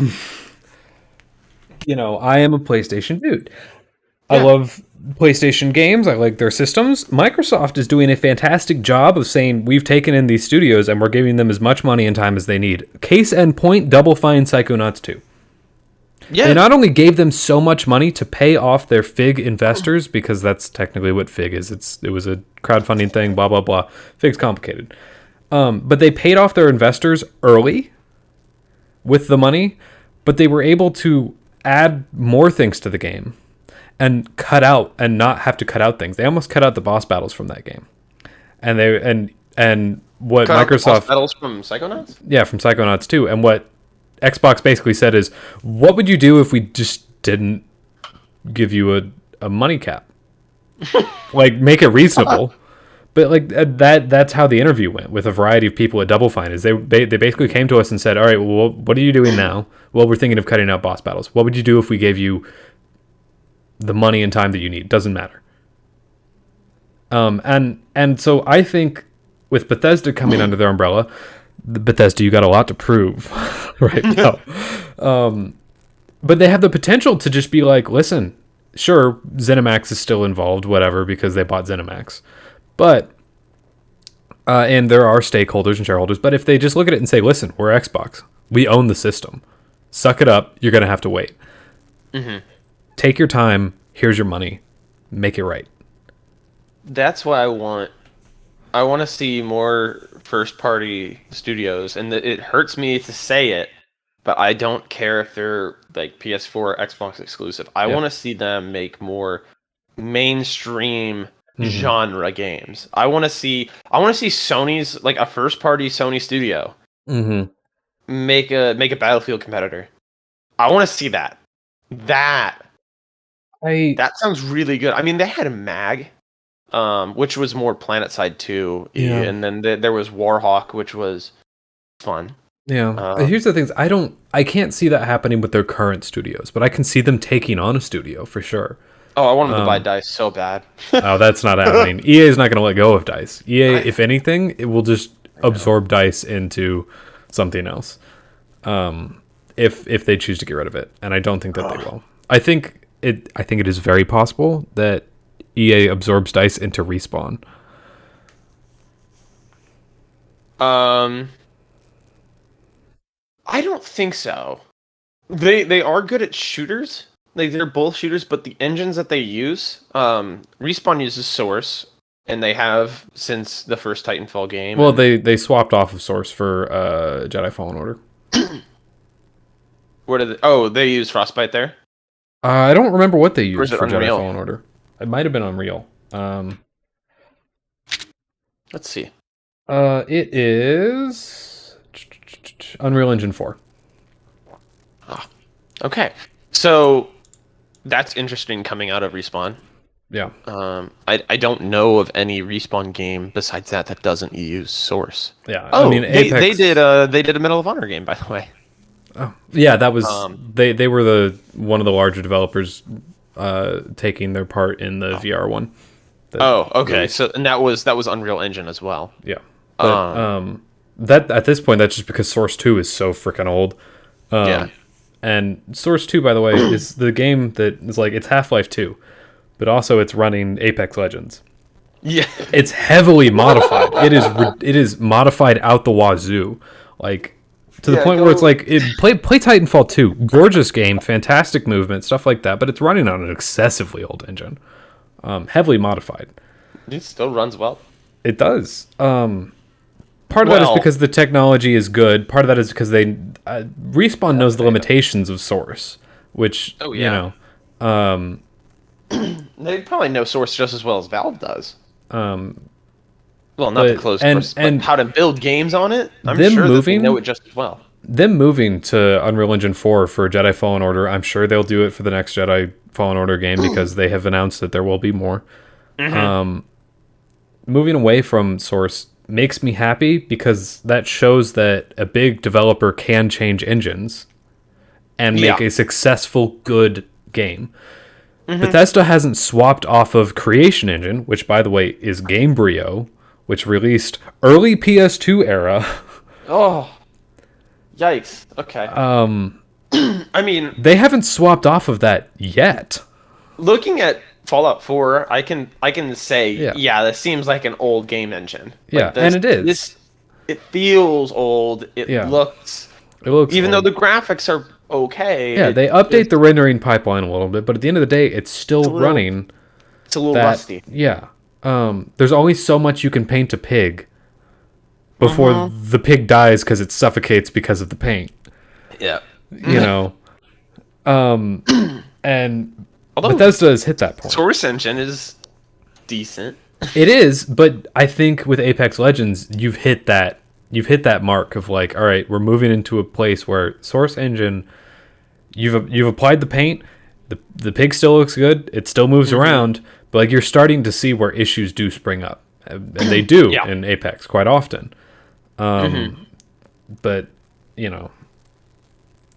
[SPEAKER 1] am a PlayStation dude. I love PlayStation games. I like their systems. Microsoft is doing a fantastic job of saying we've taken in these studios and we're giving them as much money and time as they need. Case in point, Double Fine Psychonauts 2. Yeah. They not only gave them so much money to pay off their FIG investors, because that's technically what FIG is. It was a crowdfunding thing, blah, blah, blah. FIG's complicated. But they paid off their investors early with the money, but they were able to add more things to the game and cut out and not have to cut out things. They almost cut out the boss battles from that game. And what
[SPEAKER 2] cut
[SPEAKER 1] Microsoft
[SPEAKER 2] out the boss battles from Psychonauts?
[SPEAKER 1] Yeah, from Psychonauts 2. And what Xbox basically said is, what would you do if we just didn't give you a money cap? Like, make it reasonable. But like that's how the interview went with a variety of people at Double Fine. Is they basically came to us and said, all right, well, what are you doing now? Well, we're thinking of cutting out boss battles. What would you do if we gave you the money and time that you need? Doesn't matter. And so I think with Bethesda coming under their umbrella, Bethesda, you got a lot to prove right now. But they have the potential to just be like, listen, sure, ZeniMax is still involved, whatever, because they bought ZeniMax. But, and there are stakeholders and shareholders, but if they just look at it and say, listen, we're Xbox. We own the system. Suck it up. You're going to have to wait. Take your time. Here's your money. Make it right.
[SPEAKER 2] That's what I want. I want to see more first-party studios, and it hurts me to say it, but I don't care if they're like PS4 or Xbox exclusive. I want to see them make more mainstream genre games. I want to see Sony's, like a first-party Sony studio make a Battlefield competitor. I want to see that. That sounds really good. I mean, they had a MAG, which was more PlanetSide 2, and then there was Warhawk, which was fun.
[SPEAKER 1] Yeah. Here's the things. I can't see that happening with their current studios, but I can see them taking on a studio for sure.
[SPEAKER 2] Oh, I want them to buy DICE so bad.
[SPEAKER 1] Oh, that's not happening. EA is not going to let go of DICE. EA, if anything, it will just absorb DICE into something else. If they choose to get rid of it, and I don't think that they will. I think it is very possible that EA absorbs DICE into Respawn.
[SPEAKER 2] I don't think so. They are good at shooters. Like, they're both shooters, but the engines that they use, Respawn uses Source, and they have since the first Titanfall game.
[SPEAKER 1] Well, they swapped off of Source for Jedi Fallen Order.
[SPEAKER 2] What are they use Frostbite there?
[SPEAKER 1] I don't remember what they used for
[SPEAKER 2] Unreal?
[SPEAKER 1] Jedi Fallen Order. It might have been Unreal.
[SPEAKER 2] Let's see.
[SPEAKER 1] It is Unreal Engine 4.
[SPEAKER 2] Oh, okay. So that's interesting coming out of Respawn.
[SPEAKER 1] Yeah.
[SPEAKER 2] I don't know of any Respawn game besides that doesn't use Source.
[SPEAKER 1] Yeah.
[SPEAKER 2] Oh,
[SPEAKER 1] I mean, Apex...
[SPEAKER 2] they did a Medal of Honor game, by the way.
[SPEAKER 1] Oh, yeah, that was they were one of the larger developers taking their part in the VR one.
[SPEAKER 2] Okay. So and that was Unreal Engine as well.
[SPEAKER 1] Yeah. But, that at this point, that's just because Source 2 is so freaking old.
[SPEAKER 2] Yeah.
[SPEAKER 1] And Source 2, by the way, is the game that is like, it's Half-Life 2, but also it's running Apex Legends.
[SPEAKER 2] Yeah.
[SPEAKER 1] It's heavily modified. It is modified out the wazoo. Like, to the point where it's like, play Titanfall 2. Gorgeous game, fantastic movement, stuff like that, but it's running on an excessively old engine. Heavily modified.
[SPEAKER 2] It still runs well.
[SPEAKER 1] It does. Part of that is because the technology is good. Part of that is because Respawn knows the limitations of Source, which, you know...
[SPEAKER 2] they probably know Source just as well as Valve does. Well, not the closed source, but how to build games on it. I'm sure that they know it just as well.
[SPEAKER 1] Them moving to Unreal Engine 4 for Jedi Fallen Order, I'm sure they'll do it for the next Jedi Fallen Order game because they have announced that there will be more. Moving away from Source makes me happy because that shows that a big developer can change engines and make a successful, good game. Bethesda hasn't swapped off of Creation Engine, which, by the way, is Gamebryo, which released early PS2 era.
[SPEAKER 2] Oh, yikes. Okay. I mean...
[SPEAKER 1] They haven't swapped off of that yet.
[SPEAKER 2] Looking at Fallout 4, I can say, yeah, this seems like an old game engine.
[SPEAKER 1] Yeah, and it is.
[SPEAKER 2] It feels old. It looks even though the graphics are okay.
[SPEAKER 1] Yeah, they update the rendering pipeline a little bit, but at the end of the day, it's still running.
[SPEAKER 2] It's a little rusty.
[SPEAKER 1] Yeah. There's only so much you can paint a pig before the pig dies because it suffocates because of the paint.
[SPEAKER 2] Yeah.
[SPEAKER 1] You know? And Bethesda has hit that point.
[SPEAKER 2] Source Engine is decent.
[SPEAKER 1] It is, but I think with Apex Legends, you've hit that mark of like, all right, we're moving into a place where Source Engine, you've applied the paint, the pig still looks good, it still moves around, but like you're starting to see where issues do spring up, and they do in Apex quite often. But you know,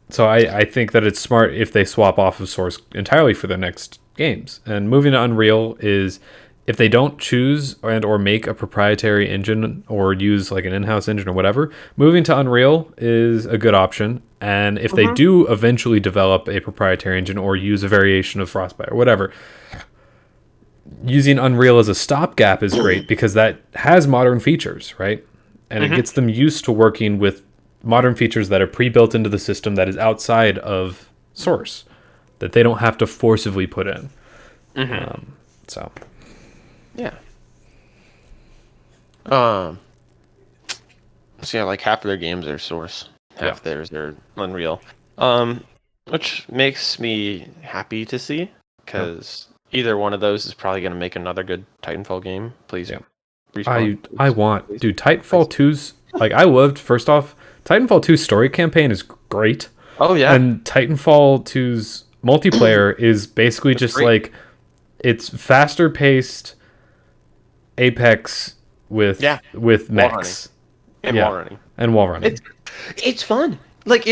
[SPEAKER 1] so I think that it's smart if they swap off of Source entirely for their next games. And moving to Unreal is, if they don't choose or make a proprietary engine or use like an in-house engine or whatever, moving to Unreal is a good option. And if they do eventually develop a proprietary engine or use a variation of Frostbite or whatever, using Unreal as a stopgap is great because that has modern features, right? And it gets them used to working with modern features that are pre-built into the system that is outside of Source, that they don't have to forcibly put in. So...
[SPEAKER 2] Yeah. So yeah, like half of their games are Source, half theirs are Unreal, which makes me happy to see because either one of those is probably going to make another good Titanfall game. Please,
[SPEAKER 1] I want, dude. Titanfall 2's like I loved. First off, Titanfall 2's story campaign is great.
[SPEAKER 2] Oh yeah,
[SPEAKER 1] and Titanfall 2's multiplayer is basically just great. Like it's faster paced. Apex with mechs
[SPEAKER 2] and wall running.
[SPEAKER 1] And wall running.
[SPEAKER 2] It's fun. Like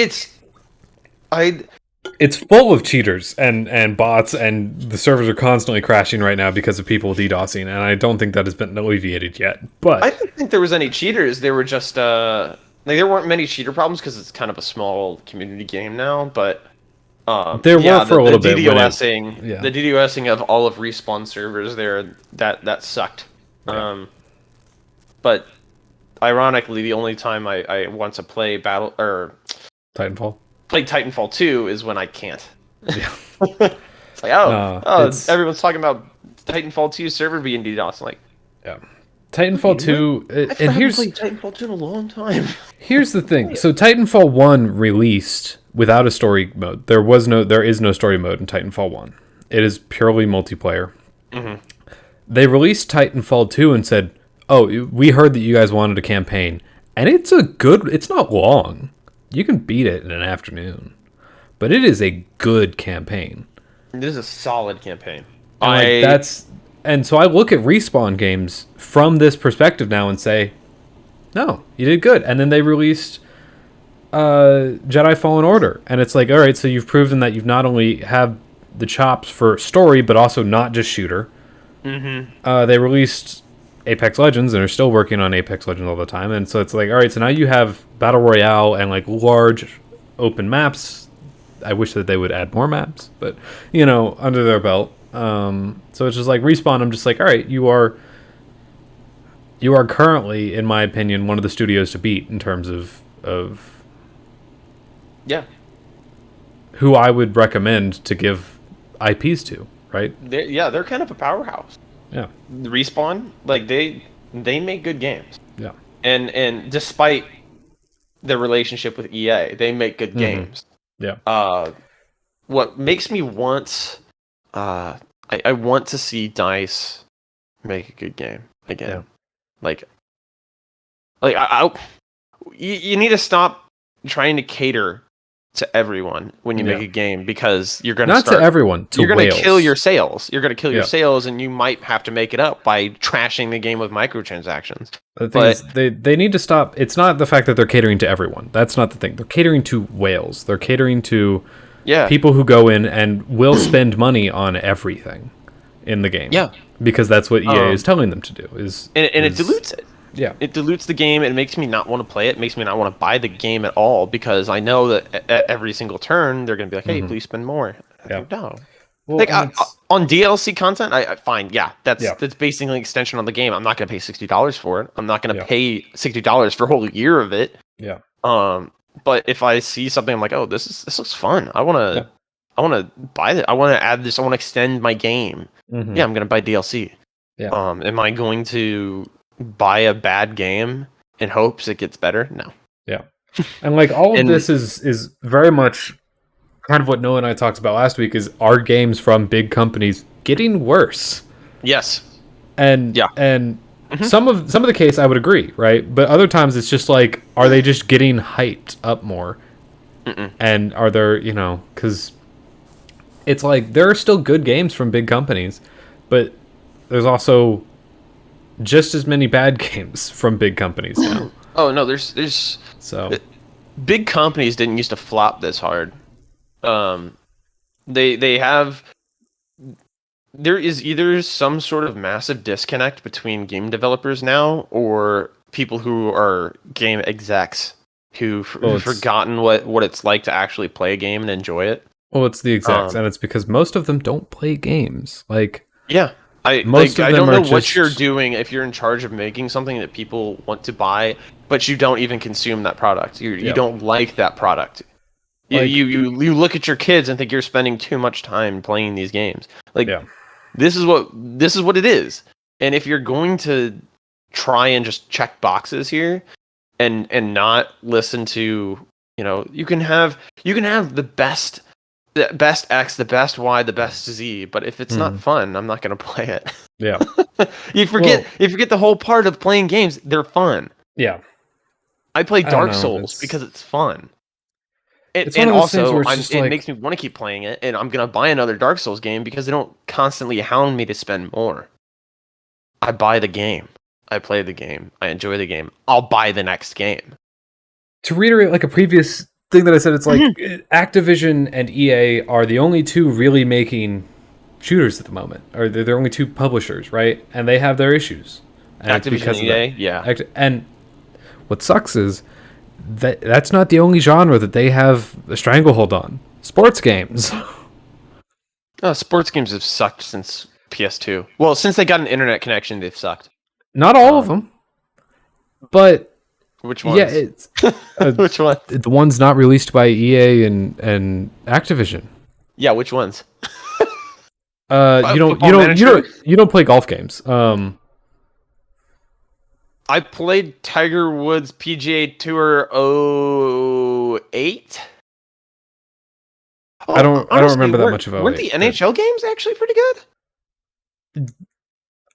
[SPEAKER 1] It's full of cheaters and bots, and the servers are constantly crashing right now because of people DDoSing, and I don't think that has been alleviated yet. But
[SPEAKER 2] I didn't think there was any cheaters. There were just like there weren't many cheater problems because it's kind of a small community game now. But
[SPEAKER 1] there were for a little bit.
[SPEAKER 2] The DDoSing of all of Respawn servers there that sucked.
[SPEAKER 1] Yeah.
[SPEAKER 2] But ironically, the only time I want to play
[SPEAKER 1] Titanfall.
[SPEAKER 2] play Titanfall 2 is when I can't.
[SPEAKER 1] Yeah.
[SPEAKER 2] It's like everyone's talking about Titanfall 2 server being DDoS. Like,
[SPEAKER 1] yeah. Titanfall 2, and here's
[SPEAKER 2] played Titanfall 2 in a long time.
[SPEAKER 1] Here's the thing. So Titanfall 1 released without a story mode. There is no story mode in Titanfall 1. It is purely multiplayer.
[SPEAKER 2] Mm-hmm.
[SPEAKER 1] They released Titanfall 2 and said, "Oh, we heard that you guys wanted a campaign." And it's not long. You can beat it in an afternoon. But it is a good campaign.
[SPEAKER 2] This is a solid campaign.
[SPEAKER 1] And so I look at Respawn games from this perspective now and say, no, you did good. And then they released Jedi Fallen Order. And it's like, all right, so you've proven that you've not only have the chops for story, but also not just shooter.
[SPEAKER 2] Mm-hmm.
[SPEAKER 1] They released Apex Legends and are still working on Apex Legends all the time. And so it's like, all right, so now you have Battle Royale and like large open maps. I wish that they would add more maps, but, under their belt. So it's just like Respawn. I'm just like, all right, you are currently, in my opinion, one of the studios to beat in terms of who I would recommend to give IPs to, right?
[SPEAKER 2] They're kind of a powerhouse.
[SPEAKER 1] Yeah.
[SPEAKER 2] Respawn, like they make good games.
[SPEAKER 1] Yeah.
[SPEAKER 2] And despite the relationship with EA, they make good games.
[SPEAKER 1] Yeah.
[SPEAKER 2] What makes me want I want to see DICE make a good game again.
[SPEAKER 1] Yeah.
[SPEAKER 2] You need to stop trying to cater to everyone when you make a game, because you're going to
[SPEAKER 1] to everyone.
[SPEAKER 2] You're going to kill your sales. You're going to kill your sales, and you might have to make it up by trashing the game with microtransactions.
[SPEAKER 1] The thing is, they need to stop. It's not the fact that they're catering to everyone. That's not the thing. They're catering to whales. They're catering to people who go in and will spend money on everything in the game.
[SPEAKER 2] Yeah.
[SPEAKER 1] Because that's what EA is telling them to do.
[SPEAKER 2] It dilutes it.
[SPEAKER 1] Yeah.
[SPEAKER 2] It dilutes the game. It makes me not want to play it. It makes me not want to buy the game at all, because I know that at every single turn, they're going to be like, hey, please spend more. No. Well, on DLC content, I fine. Yeah, that's basically an extension on the game. I'm not going to pay $60 for it. I'm not going to pay $60 for a whole year of it.
[SPEAKER 1] Yeah.
[SPEAKER 2] But if I see something, I'm like, oh, this looks fun. I want to buy it. I want to add this. I want to extend my game.
[SPEAKER 1] Mm-hmm.
[SPEAKER 2] Yeah, I'm going to buy DLC.
[SPEAKER 1] Yeah.
[SPEAKER 2] Am I going to buy a bad game in hopes it gets better? No.
[SPEAKER 1] Yeah. And like all of this is very much kind of what Noah and I talked about last week, is our games from big companies getting worse.
[SPEAKER 2] Yes.
[SPEAKER 1] And some of the case I would agree, right? But other times it's just like, are they just getting hyped up more? And are there, because it's like there are still good games from big companies, but there's also just as many bad games from big companies now.
[SPEAKER 2] Oh no, there's big companies didn't used to flop this hard. There is either some sort of massive disconnect between game developers now, or people who are game execs who've forgotten what it's like to actually play a game and enjoy it.
[SPEAKER 1] Well, it's the execs, and it's because most of them don't play games. Like,
[SPEAKER 2] yeah. I don't know what you're doing if you're in charge of making something that people want to buy, but you don't even consume that product. You don't like that product. You look at your kids and think you're spending too much time playing these games. This is what it is. And if you're going to try and just check boxes here and not listen to, you can have the best X, the best Y, the best Z, but if it's not fun, I'm not going to play it.
[SPEAKER 1] Yeah.
[SPEAKER 2] You forget the whole part of playing games. They're fun.
[SPEAKER 1] Yeah.
[SPEAKER 2] I play Dark Souls because it's fun. It makes me want to keep playing it, and I'm going to buy another Dark Souls game because they don't constantly hound me to spend more. I buy the game. I play the game. I enjoy the game. I'll buy the next game.
[SPEAKER 1] to reiterate like a previous thing that I said, it's like Activision and EA are the only two really making shooters at the moment, or they're the only two publishers, right? And they have their issues. And
[SPEAKER 2] Activision and EA, yeah.
[SPEAKER 1] And what sucks is that's not the only genre that they have a stranglehold on. Sports games.
[SPEAKER 2] Oh, sports games have sucked since PS2. Well, since they got an internet connection, they've sucked.
[SPEAKER 1] Not all of them, but
[SPEAKER 2] which ones?
[SPEAKER 1] Yeah, it's
[SPEAKER 2] which one?
[SPEAKER 1] The ones not released by EA and Activision.
[SPEAKER 2] Yeah, which ones?
[SPEAKER 1] You don't play golf games.
[SPEAKER 2] I played Tiger Woods PGA Tour 08.
[SPEAKER 1] I don't remember that much of 08.
[SPEAKER 2] Weren't the NHL games actually pretty good?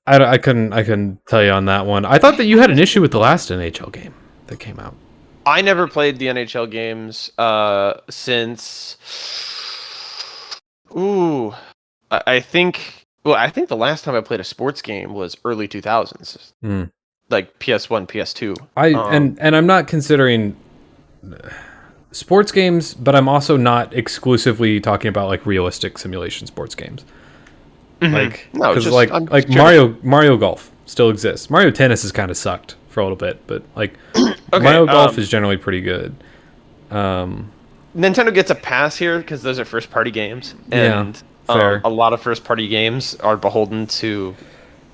[SPEAKER 1] I couldn't tell you on that one. I thought that you had an issue with the last NHL game that came out.
[SPEAKER 2] I never played the NHL games since. Ooh, I think the last time I played a sports game was early 2000s, like PS1, PS2.
[SPEAKER 1] And I'm not considering sports games, but I'm also not exclusively talking about like realistic simulation sports games. Like, because like Mario Golf still exists. Mario Tennis has kind of sucked for a little bit, but like Mario Golf is generally pretty good.
[SPEAKER 2] Nintendo gets a pass here because those are first party games, and a lot of first party games are beholden to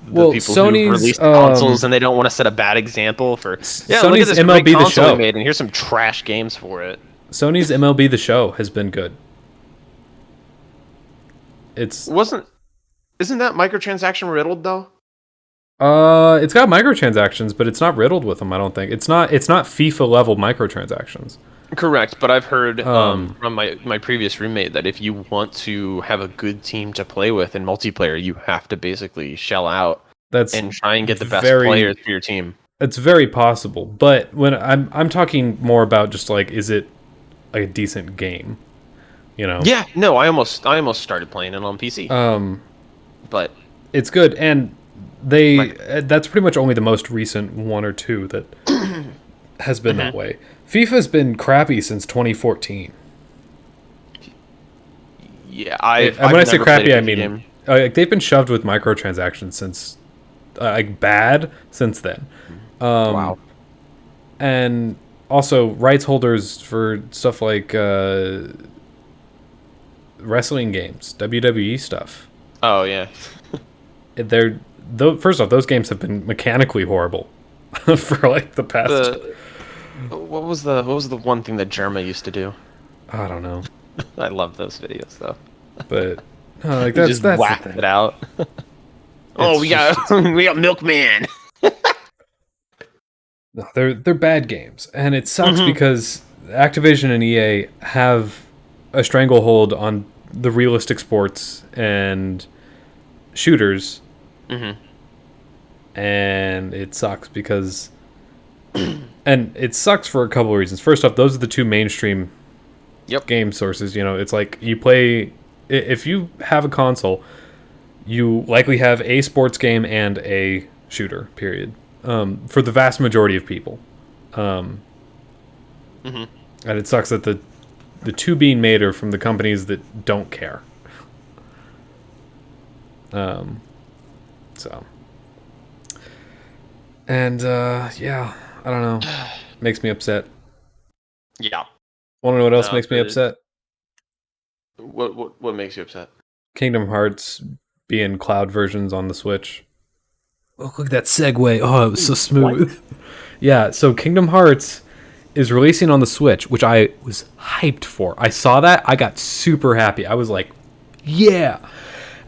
[SPEAKER 2] the people who release consoles, and they don't want to set a bad example for. Yeah, look at this
[SPEAKER 1] MLB
[SPEAKER 2] great
[SPEAKER 1] The
[SPEAKER 2] console
[SPEAKER 1] Show.
[SPEAKER 2] we made, and here's some trash games for it.
[SPEAKER 1] Sony's MLB The Show has been good.
[SPEAKER 2] Isn't that microtransaction riddled though?
[SPEAKER 1] It's got microtransactions, but it's not riddled with them. I don't think it's not FIFA level microtransactions.
[SPEAKER 2] Correct, but I've heard from my previous roommate that if you want to have a good team to play with in multiplayer, you have to basically shell out and try and get the best players for your team.
[SPEAKER 1] It's very possible, but when I'm talking more about just like, is it a decent game? You know?
[SPEAKER 2] Yeah, no, I almost started playing it on PC. But
[SPEAKER 1] it's good, and that's pretty much only the most recent one or two that has been that way. FIFA's been crappy since 2014.
[SPEAKER 2] Yeah,
[SPEAKER 1] when I say crappy, I mean they've been shoved with microtransactions since bad since then.
[SPEAKER 2] Wow.
[SPEAKER 1] And also rights holders for stuff like wrestling games, WWE stuff.
[SPEAKER 2] Oh yeah.
[SPEAKER 1] First off, those games have been mechanically horrible for like the past.
[SPEAKER 2] What was the one thing that Germa used to do?
[SPEAKER 1] I don't know.
[SPEAKER 2] I love those videos though.
[SPEAKER 1] But like that's
[SPEAKER 2] just whack it out. We got Milkman.
[SPEAKER 1] No, they're bad games, and it sucks because Activision and EA have a stranglehold on the realistic sports and shooters, and it sucks because, and it sucks for a couple of reasons. First off, those are the two mainstream game sources. You know, it's like you play, if you have a console, you likely have a sports game and a shooter, period, for the vast majority of people. And it sucks that the two being made are from the companies that don't care. Yeah, I don't know. Makes me upset.
[SPEAKER 2] Yeah.
[SPEAKER 1] Want to know what else makes me upset?
[SPEAKER 2] What makes you upset?
[SPEAKER 1] Kingdom Hearts being cloud versions on the Switch. Oh, look at that segue. Oh, it was so smooth. What? Yeah, so Kingdom Hearts is releasing on the Switch, which I was hyped for. I saw that. I got super happy. I was like, yeah.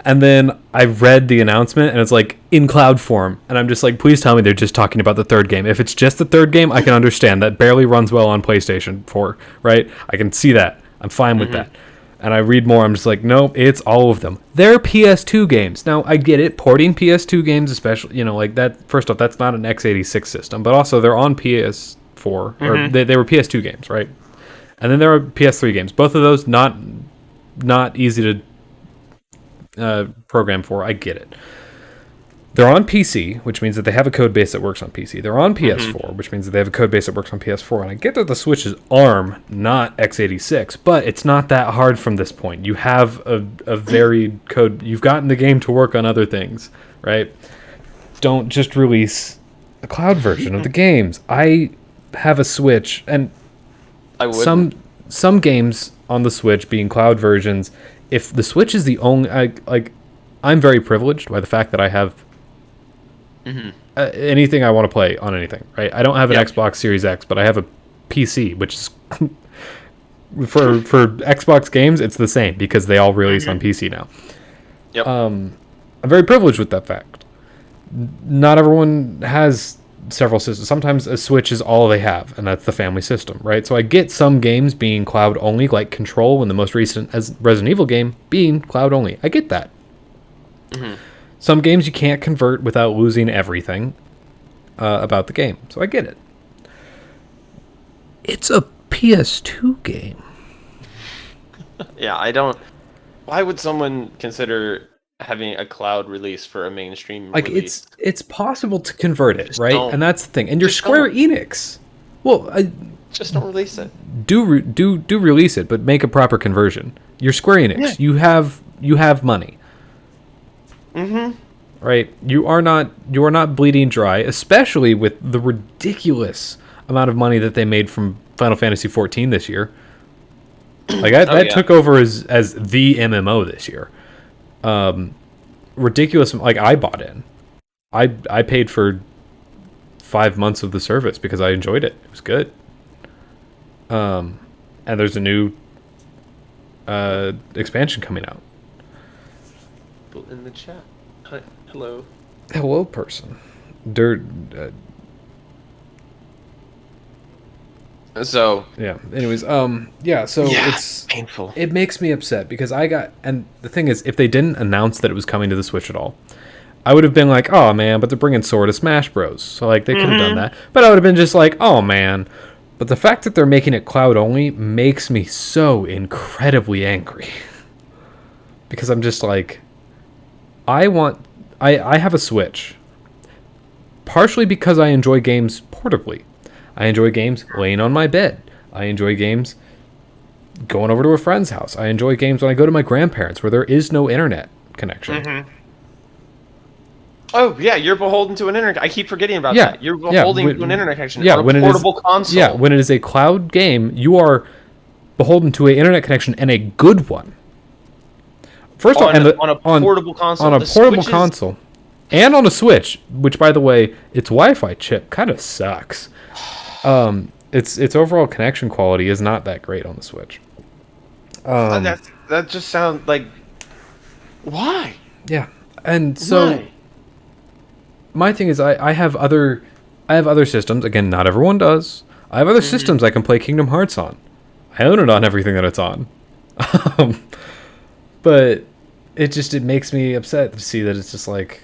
[SPEAKER 1] And then I read the announcement, and it's like in cloud form. And I'm just like, please tell me they're just talking about the third game. If it's just the third game, I can understand. That barely runs well on PlayStation 4, right? I can see that. I'm fine with that. And I read more. I'm just like, nope, it's all of them. They're PS2 games. Now, I get it. Porting PS2 games, especially, you know, like that. First off, that's not an x86 system. But also, they're on PS4. Or they were PS2 games, right? And then there are PS3 games. Both of those, not easy to program for. I get it. They're on PC, which means that they have a code base that works on PC. They're on PS4, which means that they have a code base that works on PS4. And I get that the Switch is ARM, not x86, but it's not that hard from this point. You have a varied code. You've gotten the game to work on other things, right? Don't just release a cloud version of the games. I have a Switch, and some games on the Switch being cloud versions, if the Switch is the only... I'm very privileged by the fact that I have anything I want to play on anything, right? I don't have an Xbox Series X, but I have a PC, which is for Xbox games, it's the same because they all release on PC now.
[SPEAKER 2] Yep.
[SPEAKER 1] I'm very privileged with that fact. Not everyone has several systems. Sometimes a Switch is all they have, and that's the family system, right? So I get some games being cloud only, like Control, and the most recent as Resident Evil game being cloud only. I get that. Some games you can't convert without losing everything about the game. So I get it. It's a PS2 game.
[SPEAKER 2] Yeah, I don't... Why would someone consider having a cloud release for a mainstream release?
[SPEAKER 1] It's possible to convert it,
[SPEAKER 2] Just
[SPEAKER 1] right?
[SPEAKER 2] don't.
[SPEAKER 1] And that's the thing. And you're Square Enix. Well,
[SPEAKER 2] just don't release it.
[SPEAKER 1] Do release it, but make a proper conversion. You're Square Enix. Yeah. You have money. Right? You are not bleeding dry, especially with the ridiculous amount of money that they made from Final Fantasy XIV this year. Like that took over as the MMO this year. Ridiculous. Like I bought in. I paid for 5 months of the service because I enjoyed it. It was good. And there's a new expansion coming out.
[SPEAKER 2] People in the chat. Hi,
[SPEAKER 1] hello, person.
[SPEAKER 2] So
[SPEAKER 1] yeah. Anyways, so it's
[SPEAKER 2] painful.
[SPEAKER 1] It makes me upset because and the thing is, if they didn't announce that it was coming to the Switch at all, I would have been like, oh man, but they're bringing Sword of Smash Bros. So like they could have done that, but I would have been just like, oh man. But the fact that they're making it cloud only makes me so incredibly angry because I'm just like, I have a Switch partially because I enjoy games portably. I enjoy games laying on my bed. I enjoy games going over to a friend's house. I enjoy games when I go to my grandparents where there is no internet connection.
[SPEAKER 2] Oh, yeah, you're beholden to an internet. I keep forgetting about that. You're beholden to an internet connection on a portable console.
[SPEAKER 1] Yeah, when it is a cloud game, you are beholden to an internet connection and a good one. First of all,
[SPEAKER 2] on a portable console.
[SPEAKER 1] On a portable console. And on a Switch, which, by the way, its Wi-Fi chip kind of sucks. Its overall connection quality is not that great on the Switch.
[SPEAKER 2] That just sounds like... Why?
[SPEAKER 1] Yeah, and so... My thing is, I have other systems. Again, not everyone does. I have other systems I can play Kingdom Hearts on. I own it on everything that it's on. But it makes me upset to see that it's just like,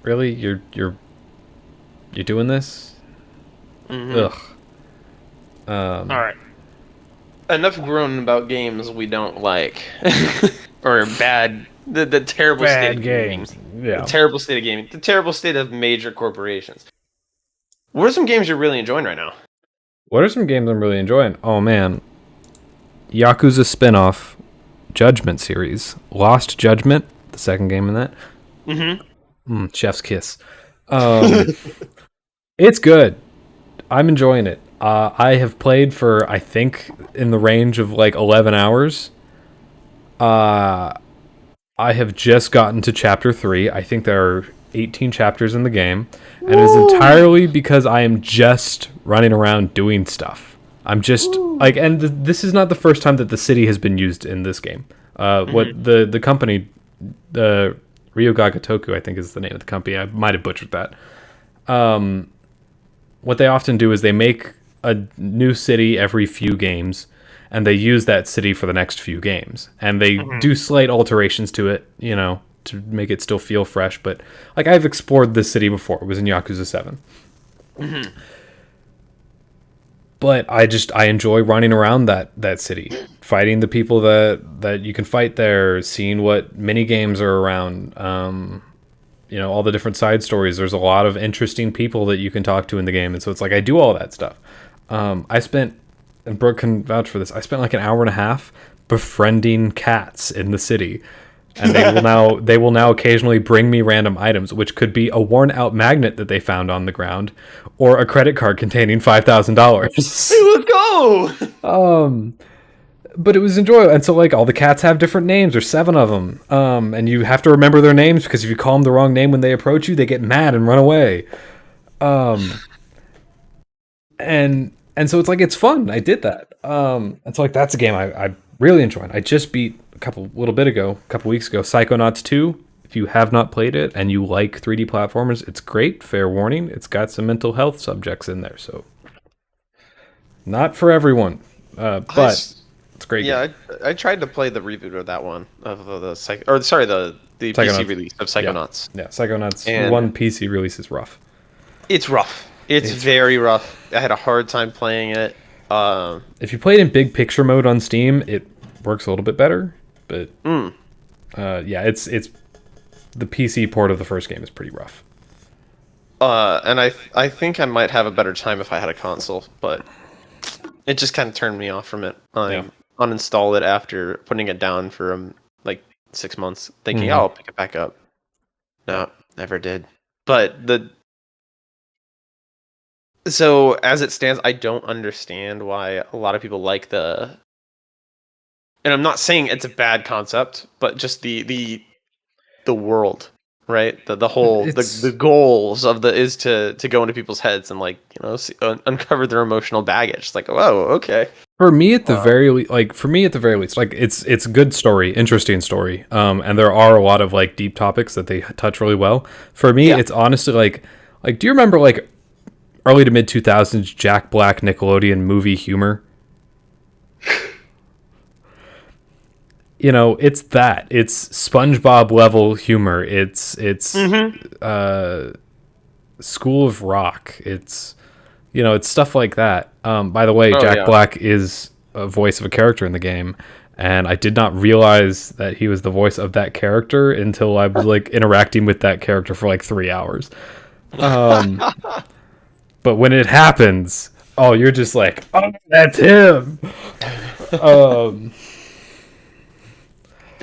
[SPEAKER 1] really, you're doing this? Ugh.
[SPEAKER 2] All right. Enough groaning about games we don't like or bad. The terrible state of games. Yeah. The terrible state of gaming. The terrible state of major corporations. What are some games you're really enjoying right now?
[SPEAKER 1] What are some games I'm really enjoying? Oh man, Yakuza spinoff. Judgment series. Lost Judgment, the second game in that. Chef's kiss. It's good. I'm enjoying it. I have played for, I think, in the range of like 11 hours. I have just gotten to chapter 3. I think there are 18 chapters in the game. And it is entirely because I am just running around doing stuff. I'm just like, and this is not the first time that the city has been used in this game. What the company, Ryogaga Toku, I think is the name of the company. I might have butchered that. What they often do is they make a new city every few games, and they use that city for the next few games, and they do slight alterations to it, to make it still feel fresh. But like I've explored this city before. It was in Yakuza 7. But I enjoy running around that city, fighting the people that you can fight there, seeing what mini games are around, all the different side stories. There's a lot of interesting people that you can talk to in the game, and so it's like I do all that stuff. I spent, and Brooke can vouch for this, I spent like an hour and a half befriending cats in the city. And they will now occasionally bring me random items, which could be a worn out magnet that they found on the ground, or a credit card containing $5,000.
[SPEAKER 2] Hey, let's go!
[SPEAKER 1] But it was enjoyable, and so like all the cats have different names. There's 7 of them, and you have to remember their names because if you call them the wrong name when they approach you, they get mad and run away. And so it's like it's fun. I did that, and so like that's a game I really enjoyed. I just beat a couple weeks ago, Psychonauts 2. If you have not played it and you like 3D platformers, it's great. Fair warning, it's got some mental health subjects in there, so not for everyone. But it's a great game.
[SPEAKER 2] Yeah, I tried to play the reboot of that one of the PC release of Psychonauts.
[SPEAKER 1] Yeah, Psychonauts 1 PC release is rough.
[SPEAKER 2] It's rough. It's very rough. I had a hard time playing it.
[SPEAKER 1] If you play it in big picture mode on Steam, it works a little bit better. But it's the PC port of the first game is pretty rough.
[SPEAKER 2] And I think I might have a better time if I had a console, but it just kind of turned me off from it. I uninstalled it after putting it down for like 6 months, thinking, I'll pick it back up. No, never did. But so as it stands, I don't understand why a lot of people like and I'm not saying it's a bad concept, but just the world, right? The whole the goals of is to go into people's heads and like uncover their emotional baggage. It's like, whoa, okay.
[SPEAKER 1] For me at the very least, like it's a good story, interesting story. And there are a lot of like deep topics that they touch really well. For me, it's honestly like do you remember like early to mid 2000s Jack Black Nickelodeon movie humor? It's that. It's SpongeBob level humor. It's School of Rock. It's it's stuff like that. By the way, Jack Black is a voice of a character in the game, and I did not realize that he was the voice of that character until I was like interacting with that character for like 3 hours. But when it happens, you're just like, oh, that's him.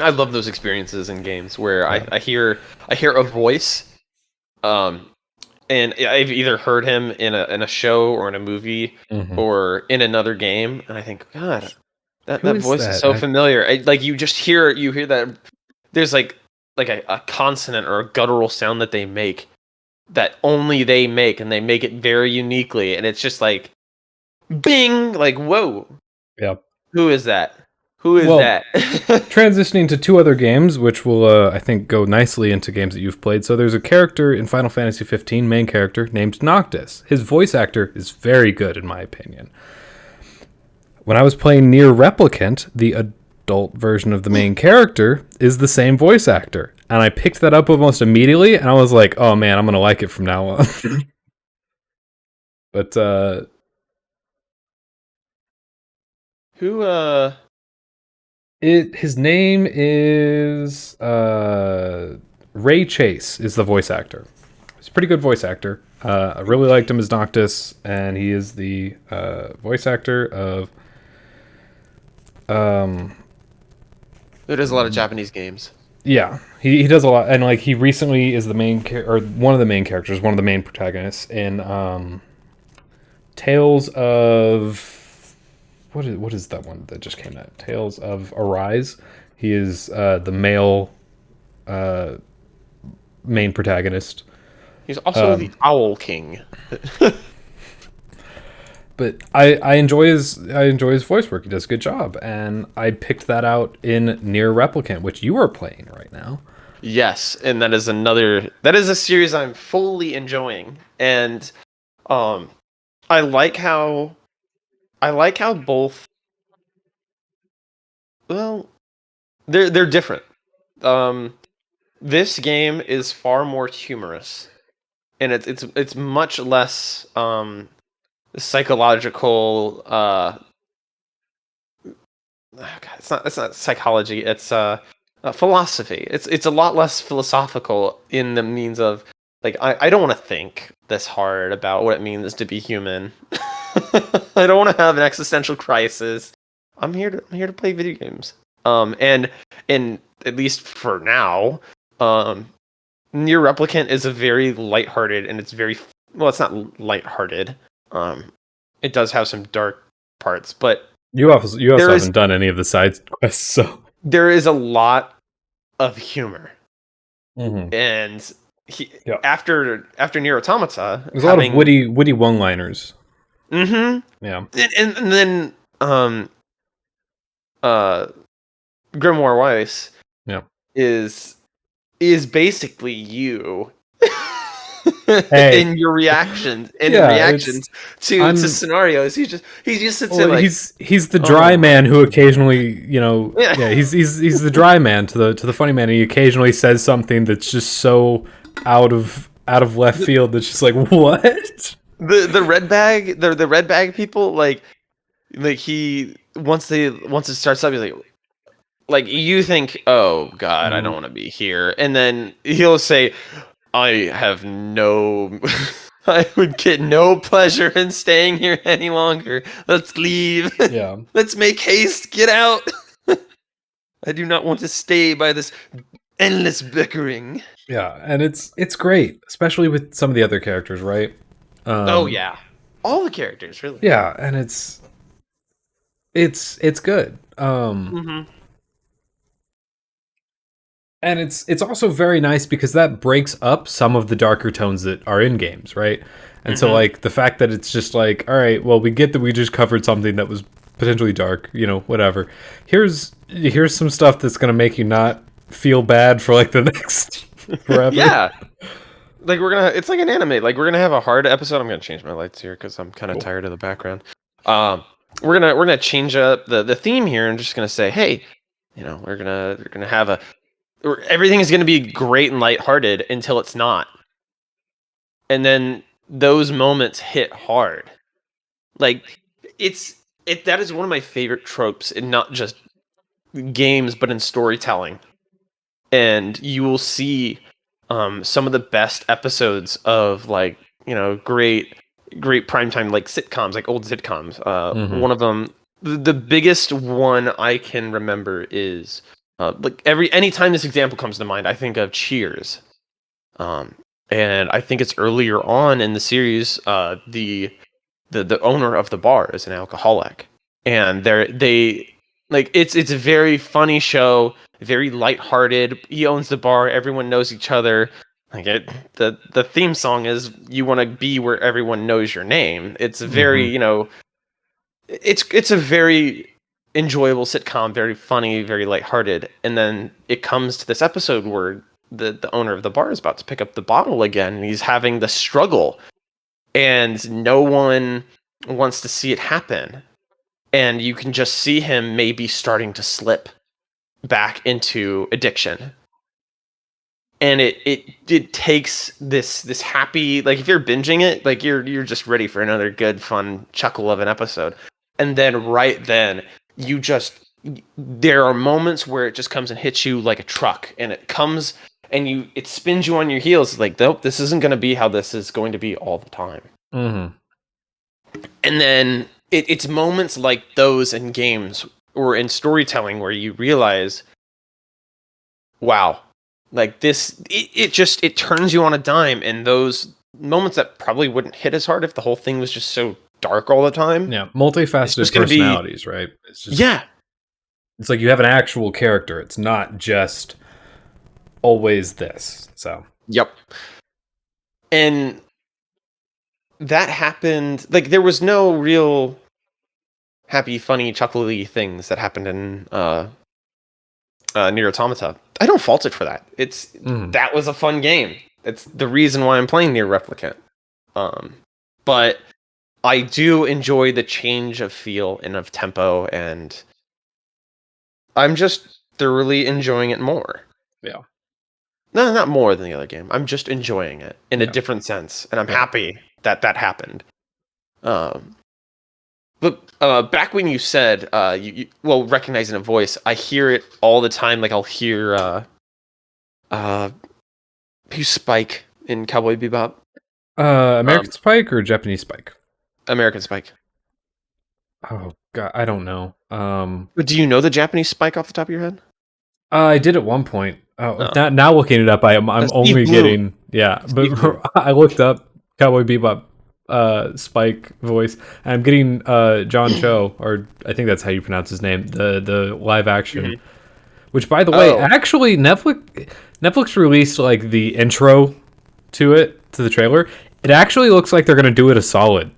[SPEAKER 2] I love those experiences in games where I hear a voice, and I've either heard him in a show or in a movie or in another game, and I think, God, that voice is so familiar. You hear that there's like a consonant or a guttural sound that they make that only they make, and they make it very uniquely, and it's just like, bing, like, whoa.
[SPEAKER 1] Yep.
[SPEAKER 2] Who is that? Who is that?
[SPEAKER 1] Transitioning to 2 other games, which will, I think, go nicely into games that you've played. So there's a character in Final Fantasy 15, main character, named Noctis. His voice actor is very good, in my opinion. When I was playing Nier Replicant, the adult version of the main character is the same voice actor. And I picked that up almost immediately, and I was like, oh man, I'm going to like it from now on. But,
[SPEAKER 2] who,
[SPEAKER 1] his name is Ray Chase is the voice actor. He's a pretty good voice actor. I really liked him as Noctis, and he is the voice actor of
[SPEAKER 2] Who does a lot of Japanese games.
[SPEAKER 1] Yeah, he does a lot, and like he recently is the main or one of the main characters, one of the main protagonists in Tales of what is that one that just came out? Tales of Arise. He is the male main protagonist.
[SPEAKER 2] He's also the Owl King.
[SPEAKER 1] But I enjoy his voice work. He does a good job, and I picked that out in Nier Replicant, which you are playing right now.
[SPEAKER 2] Yes, and that is a series I'm fully enjoying, and I like how both. Well, they're different. This game is far more humorous, and it's much less psychological. God, it's not psychology. It's philosophy. It's a lot less philosophical in the means of like I don't want to think this hard about what it means to be human. I don't want to have an existential crisis. I'm here to play video games. And at least for now, Near Replicant is a very lighthearted, and it's very well. It's not lighthearted. It does have some dark parts, but
[SPEAKER 1] You also haven't done any of the side quests, so
[SPEAKER 2] there is a lot of humor.
[SPEAKER 1] mm-hmm.
[SPEAKER 2] And after Nier Automata,
[SPEAKER 1] there's a lot of witty one-liners.
[SPEAKER 2] Mm-hmm.
[SPEAKER 1] Yeah,
[SPEAKER 2] and then Grimoire Weiss, is basically you.
[SPEAKER 1] Hey.
[SPEAKER 2] in your reactions to scenarios. He just sits there like
[SPEAKER 1] he's the dry man who occasionally, he's the dry man to the funny man, and he occasionally says something that's just so out of left field that's just like, what?
[SPEAKER 2] The red bag people, like he once it starts up, he's like you think, oh god, I don't want to be here, and then he'll say, I would get no pleasure in staying here any longer. Let's leave.
[SPEAKER 1] Yeah.
[SPEAKER 2] Let's make haste. Get out. I do not want to stay by this endless bickering.
[SPEAKER 1] Yeah, and it's great, especially with some of the other characters, right?
[SPEAKER 2] Oh yeah, all the characters, really.
[SPEAKER 1] Yeah, and it's good.
[SPEAKER 2] Mm-hmm.
[SPEAKER 1] And it's also very nice because that breaks up some of the darker tones that are in games, right? And so like the fact that it's just like, all right, well, we get that we just covered something that was potentially dark, whatever. Here's some stuff that's gonna make you not feel bad for like the next forever.
[SPEAKER 2] Yeah. Like it's like an anime. Like we're gonna have a hard episode. I'm gonna change my lights here because I'm kind of tired of the background. We're gonna change up the theme here and just gonna say, hey, we're gonna have everything is going to be great and lighthearted until it's not. And then those moments hit hard. Like that is one of my favorite tropes in not just games, but in storytelling. And you will see some of the best episodes of great primetime, like sitcoms, like old sitcoms. One of them, the biggest one I can remember is anytime this example comes to mind, I think of Cheers. And I think it's earlier on in the series, the owner of the bar is an alcoholic, and it's a very funny show, very lighthearted. He owns the bar, everyone knows each other. The theme song is "You Want to Be Where Everyone Knows Your Name." It's very it's a very enjoyable sitcom, very funny, very lighthearted. And then it comes to this episode where the owner of the bar is about to pick up the bottle again, and he's having the struggle, and no one wants to see it happen. And you can just see him maybe starting to slip back into addiction. And it takes this happy, like if you're binging it, like you're just ready for another good, fun chuckle of an episode. And then right then, there are moments where it just comes and hits you like a truck, and it comes and it spins you on your heels. Like, nope, this isn't going to be how this is going to be all the time.
[SPEAKER 1] Mm-hmm.
[SPEAKER 2] And then it's moments like those in games or in storytelling where you realize, wow, like this, it turns you on a dime. And those moments that probably wouldn't hit as hard if the whole thing was just so dark all the time.
[SPEAKER 1] Yeah, multifaceted personalities, right? It's just, it's like you have an actual character. It's not just always this. So
[SPEAKER 2] yep. And that happened, like there was no real happy, funny, chuckly things that happened in Nier Automata. I don't fault it for that. That was a fun game. It's the reason why I'm playing Nier Replicant. But I do enjoy the change of feel and of tempo, and I'm just thoroughly enjoying it more.
[SPEAKER 1] Yeah.
[SPEAKER 2] No, not more than the other game. I'm just enjoying it in a different sense, and I'm happy that happened. But back when you said well, recognizing a voice, I hear it all the time. Like I'll hear who's Spike in Cowboy Bebop?
[SPEAKER 1] American Spike or Japanese Spike?
[SPEAKER 2] American Spike.
[SPEAKER 1] Oh god, I don't know.
[SPEAKER 2] But do you know the Japanese Spike off the top of your head?
[SPEAKER 1] I did at one point. Now looking it up, I'm only getting but I looked up Cowboy Bebop Spike voice, and I'm getting John Cho, or I think that's how you pronounce his name, the live action. Which, by the way, actually Netflix released like the intro to the trailer. It actually looks like they're gonna do it a solid.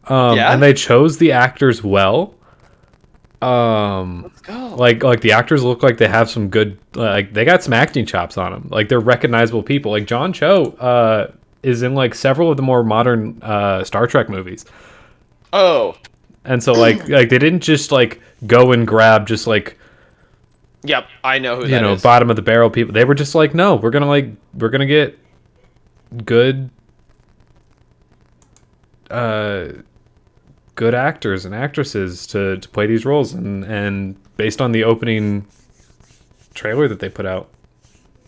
[SPEAKER 1] And they chose the actors well.
[SPEAKER 2] Let's go.
[SPEAKER 1] Like the actors look like they have some good, like they got some acting chops on them. Like they're recognizable people. Like John Cho is in like several of the more modern Star Trek movies.
[SPEAKER 2] Oh.
[SPEAKER 1] And so like they didn't just like go and grab just like,
[SPEAKER 2] yep, I know who that is.
[SPEAKER 1] Bottom of the barrel people. They were just like, no, we're gonna get good good actors and actresses to play these roles, and based on the opening trailer that they put out,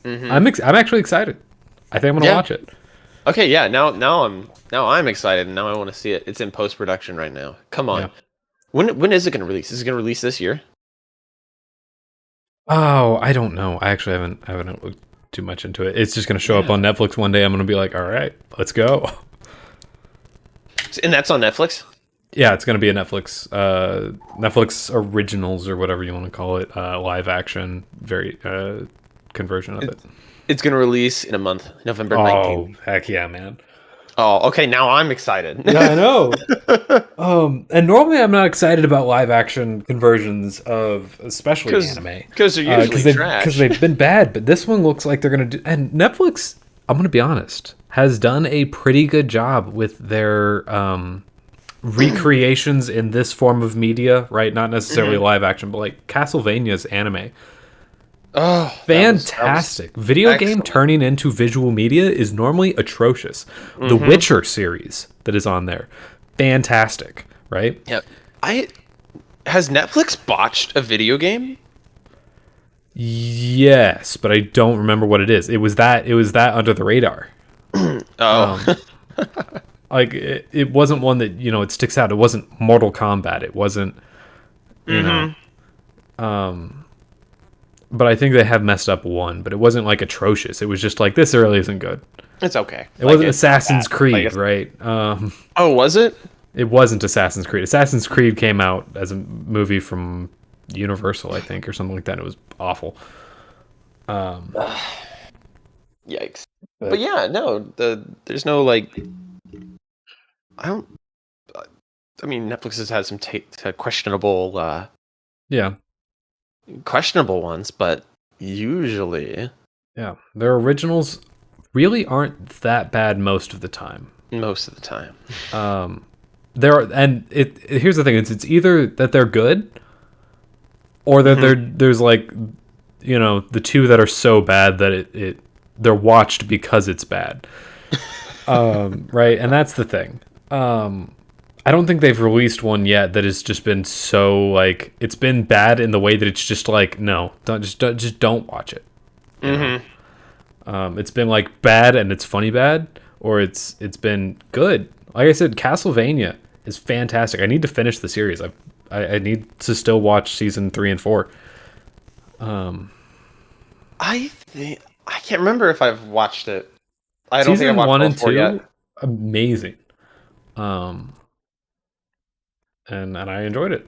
[SPEAKER 1] I'm actually excited. I think I'm gonna watch it.
[SPEAKER 2] Okay, yeah. Now I'm excited, and now I want to see it. It's in post production right now. Come on. Yeah. When is it gonna release? Is it gonna release this year?
[SPEAKER 1] Oh, I don't know. I actually haven't looked too much into it. It's just gonna show up on Netflix one day. I'm gonna be like, all right, let's go.
[SPEAKER 2] And that's on Netflix?
[SPEAKER 1] Yeah, it's gonna be a Netflix originals or whatever you want to call it, live action conversion of it.
[SPEAKER 2] It's gonna release in a month, November 19th.
[SPEAKER 1] Oh, heck yeah, man.
[SPEAKER 2] Oh, okay, now I'm excited.
[SPEAKER 1] Yeah, I know. And normally I'm not excited about live action conversions of especially anime.
[SPEAKER 2] Because they're usually trash.
[SPEAKER 1] Because they've been bad, but this one looks like they're gonna do, and Netflix, I'm gonna be honest, has done a pretty good job with their recreations in this form of media, right? Not necessarily live action, but like Castlevania's anime.
[SPEAKER 2] Oh,
[SPEAKER 1] fantastic. That was video excellent. Game turning into visual media is normally atrocious. The Witcher series that is on there, fantastic, right?
[SPEAKER 2] Yep. Has Netflix botched a video game?
[SPEAKER 1] Yes, but I don't remember what it is. It was that Under the Radar. Like it wasn't one that, it sticks out. It wasn't Mortal Kombat. It wasn't, but I think they have messed up one, but it wasn't like atrocious. It was just like, this really isn't good.
[SPEAKER 2] It's okay.
[SPEAKER 1] It wasn't Assassin's Creed, right?
[SPEAKER 2] Oh, was it?
[SPEAKER 1] It wasn't Assassin's Creed. Assassin's Creed came out as a movie from Universal, I think, or something like that. It was awful.
[SPEAKER 2] Yikes. But yeah, no, there's no like, Netflix has had some questionable questionable ones, but usually
[SPEAKER 1] their originals really aren't that bad most of the time.
[SPEAKER 2] Here's
[SPEAKER 1] the thing, it's either that they're good or that there's like, the two that are so bad that they're watched because it's bad. Right, and that's the thing. I don't think they've released one yet that has just been so like, it's been bad in the way that it's just like, no, don't watch it. It's been like bad and it's funny bad, or it's been good. Like I said, Castlevania is fantastic. I need to finish the series. I need to still watch season 3 and 4.
[SPEAKER 2] I can't remember if I've watched it. I don't think I've watched
[SPEAKER 1] 1 and 2
[SPEAKER 2] yet.
[SPEAKER 1] Amazing. And I enjoyed it,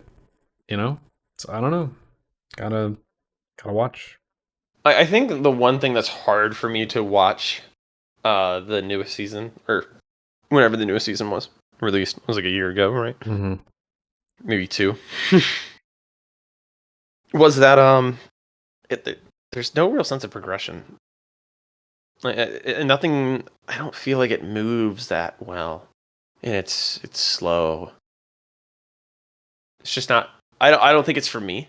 [SPEAKER 1] so I don't know, gotta watch.
[SPEAKER 2] I think the one thing that's hard for me to watch the newest season, or whenever the newest season was released, it was like a year ago, right? Maybe 2. Was that there's no real sense of progression. Nothing. I don't feel like it moves that well, and it's slow. It's just not. I don't think it's for me,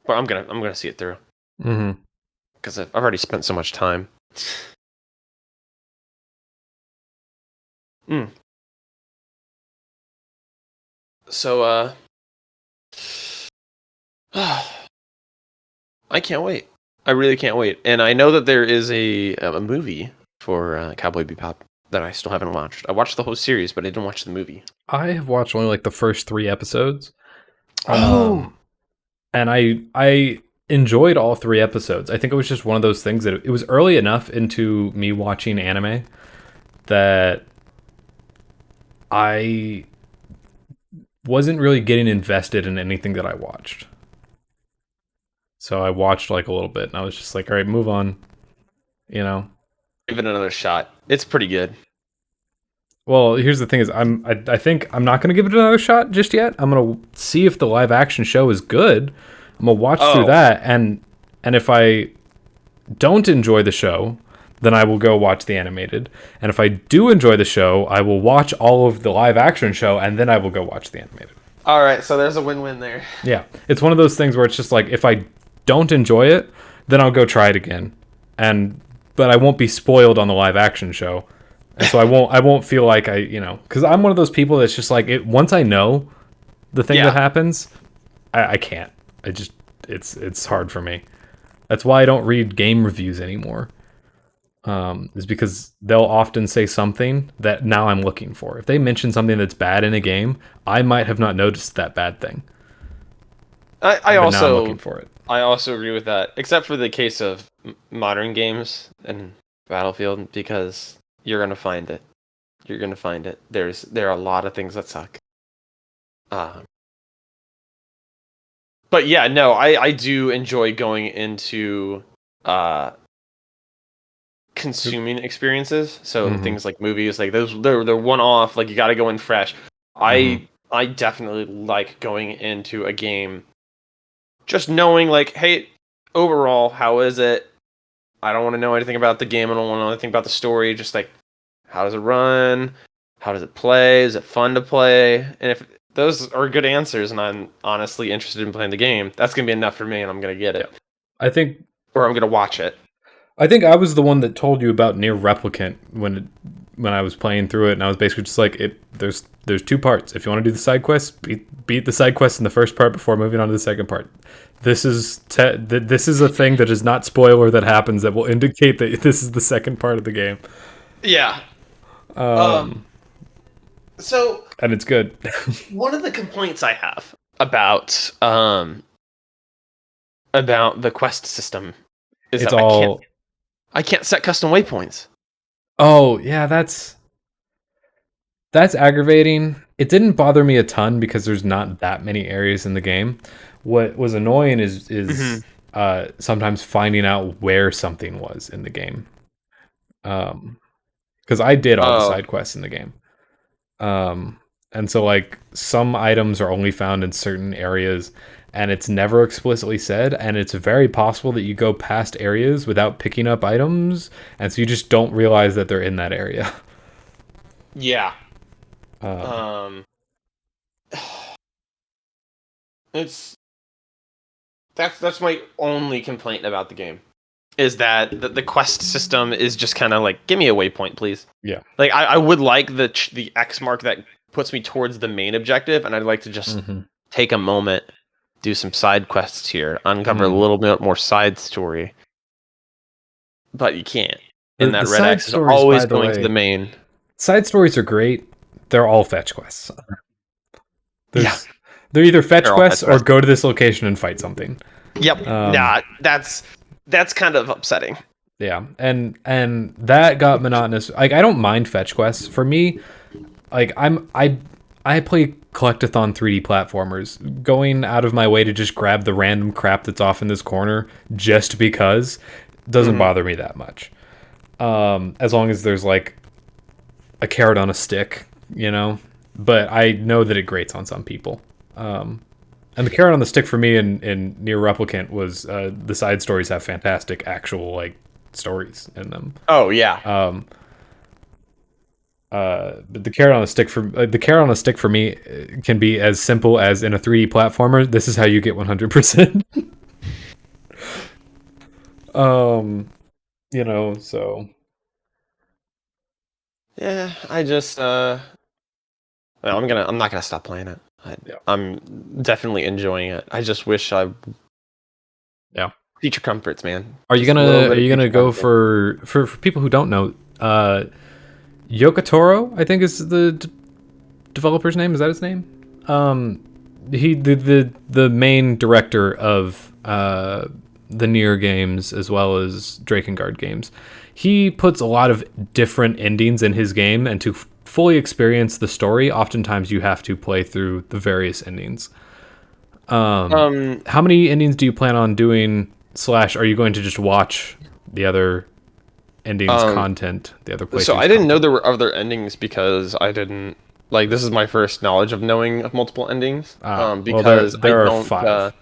[SPEAKER 2] but I'm gonna see it through. Because I've already spent so much time. So I can't wait. I really can't wait. And I know that there is a movie for Cowboy Bebop that I still haven't watched. I watched the whole series, but I didn't watch the movie.
[SPEAKER 1] I have watched only like the first 3 episodes.
[SPEAKER 2] Oh,
[SPEAKER 1] And I enjoyed all 3 episodes. I think it was just one of those things that it was early enough into me watching anime that I wasn't really getting invested in anything that I watched. So I watched like a little bit and I was just like, all right, move on, you know.
[SPEAKER 2] give it another shot. It's pretty good.
[SPEAKER 1] Well, here's the thing is I think I'm not going to give it another shot just yet. I'm going to see if the live action show is good. I'm going to watch through that and if I don't enjoy the show, then I will go watch the animated. And if I do enjoy the show, I will watch all of the live action show and then I will go watch the animated.
[SPEAKER 2] All right, so there's a win-win there.
[SPEAKER 1] Yeah. It's one of those things where it's just like if I don't enjoy it, then I'll go try it again. But I won't be spoiled on the live action show. And so I won't feel like cuz I'm one of those people that's just like once I know the thing that happens, I can't. It's hard for me. That's why I don't read game reviews anymore. Is because they'll often say something that now I'm looking for. If they mention something that's bad in a game, I might have not noticed that bad thing.
[SPEAKER 2] I also
[SPEAKER 1] now I'm looking for it.
[SPEAKER 2] I also agree with that, except for the case of modern games and Battlefield, because you're gonna find it. You're gonna find it. There are a lot of things that suck. But yeah, no, I do enjoy going into consuming experiences. So things like movies, like those, they're one off. Like you got to go in fresh. I definitely like going into a game, just knowing like, hey, overall, how is it? I don't want to know anything about the game. I don't want to know anything about the story. Just like, how does it run? How does it play? Is it fun to play? And if those are good answers, and I'm honestly interested in playing the game, that's gonna be enough for me, and I'm gonna get it.
[SPEAKER 1] I think,
[SPEAKER 2] or I'm gonna watch it.
[SPEAKER 1] I think I was the one that told you about Near Replicant when I was playing through it, and I was basically just like, there's 2 parts. If you want to do the side quests, beat the side quests in the first part before moving on to the second part. This is a thing that is not spoiler that happens that will indicate that this is the second part of the game.
[SPEAKER 2] Yeah. So.
[SPEAKER 1] And it's good.
[SPEAKER 2] One of the complaints I have about the quest system is
[SPEAKER 1] it's
[SPEAKER 2] that
[SPEAKER 1] all.
[SPEAKER 2] I can't set custom waypoints.
[SPEAKER 1] Oh yeah, that's aggravating. It didn't bother me a ton because there's not that many areas in the game. What was annoying is sometimes finding out where something was in the game. Because I did all the side quests in the game. And so like some items are only found in certain areas and it's never explicitly said, and it's very possible that you go past areas without picking up items, and so you just don't realize that they're in that area.
[SPEAKER 2] Yeah. That's my only complaint about the game, is that the quest system is just kind of like, give me a waypoint, please.
[SPEAKER 1] Yeah.
[SPEAKER 2] Like I would like the X mark that puts me towards the main objective, and I'd like to just take a moment, do some side quests here, uncover a little bit more side story. But you can't. And that red X is always going to the main.
[SPEAKER 1] Side stories are great. They're all fetch quests. They're either fetch quests or go to this location and fight something.
[SPEAKER 2] Yep. That's kind of upsetting.
[SPEAKER 1] Yeah, and that got monotonous. Like I don't mind fetch quests. For me, like I play collectathon 3D platformers. Going out of my way to just grab the random crap that's off in this corner just because doesn't bother me that much. As long as there's like a carrot on a stick, you know. But I know that it grates on some people. And the carrot on the stick for me in Near Replicant was the side stories have fantastic actual like stories in them.
[SPEAKER 2] Oh yeah.
[SPEAKER 1] But the carrot on a stick for me can be as simple as in a 3D platformer. This is how you get 100%. You know, so.
[SPEAKER 2] Yeah, I just I'm not gonna stop playing it. I'm definitely enjoying it. I just wish I feature comforts, man.
[SPEAKER 1] Are you gonna go for people who don't know? Yoko Taro, I think is the developer's name. Is that his name? He the main director of the Nier games as well as Drakengard games. He puts a lot of different endings in his game, and to fully experience the story, oftentimes you have to play through the various endings. How many endings do you plan on doing? / are you going to just watch the other endings content, the other playthroughs?
[SPEAKER 2] So I didn't know there were other endings because I didn't like. This is my first knowledge of knowing of multiple endings. Because
[SPEAKER 1] there are 5.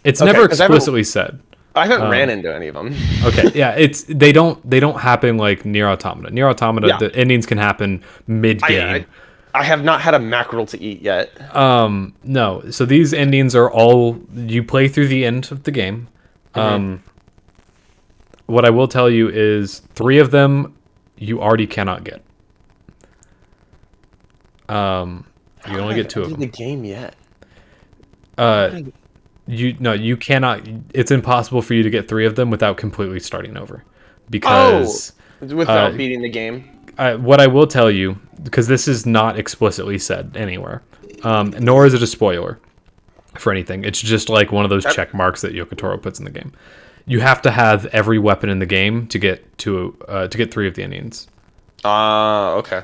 [SPEAKER 1] It's never explicitly said.
[SPEAKER 2] I haven't ran into any of them.
[SPEAKER 1] Okay, yeah, they don't happen like Nier Automata. Nier Automata, the endings can happen mid game.
[SPEAKER 2] I have not had a mackerel to eat yet.
[SPEAKER 1] No, so these endings are all you play through the end of the game. What I will tell you is 3 of them you already cannot get. You only get 2 of them.
[SPEAKER 2] The game yet?
[SPEAKER 1] You cannot. It's impossible for you to get 3 of them without completely starting over, because
[SPEAKER 2] without beating the game.
[SPEAKER 1] What I will tell you, because this is not explicitly said anywhere, nor is it a spoiler for anything. It's just like one of those check marks that Yoko Taro puts in the game. You have to have every weapon in the game to get 3 of the endings.
[SPEAKER 2] Okay.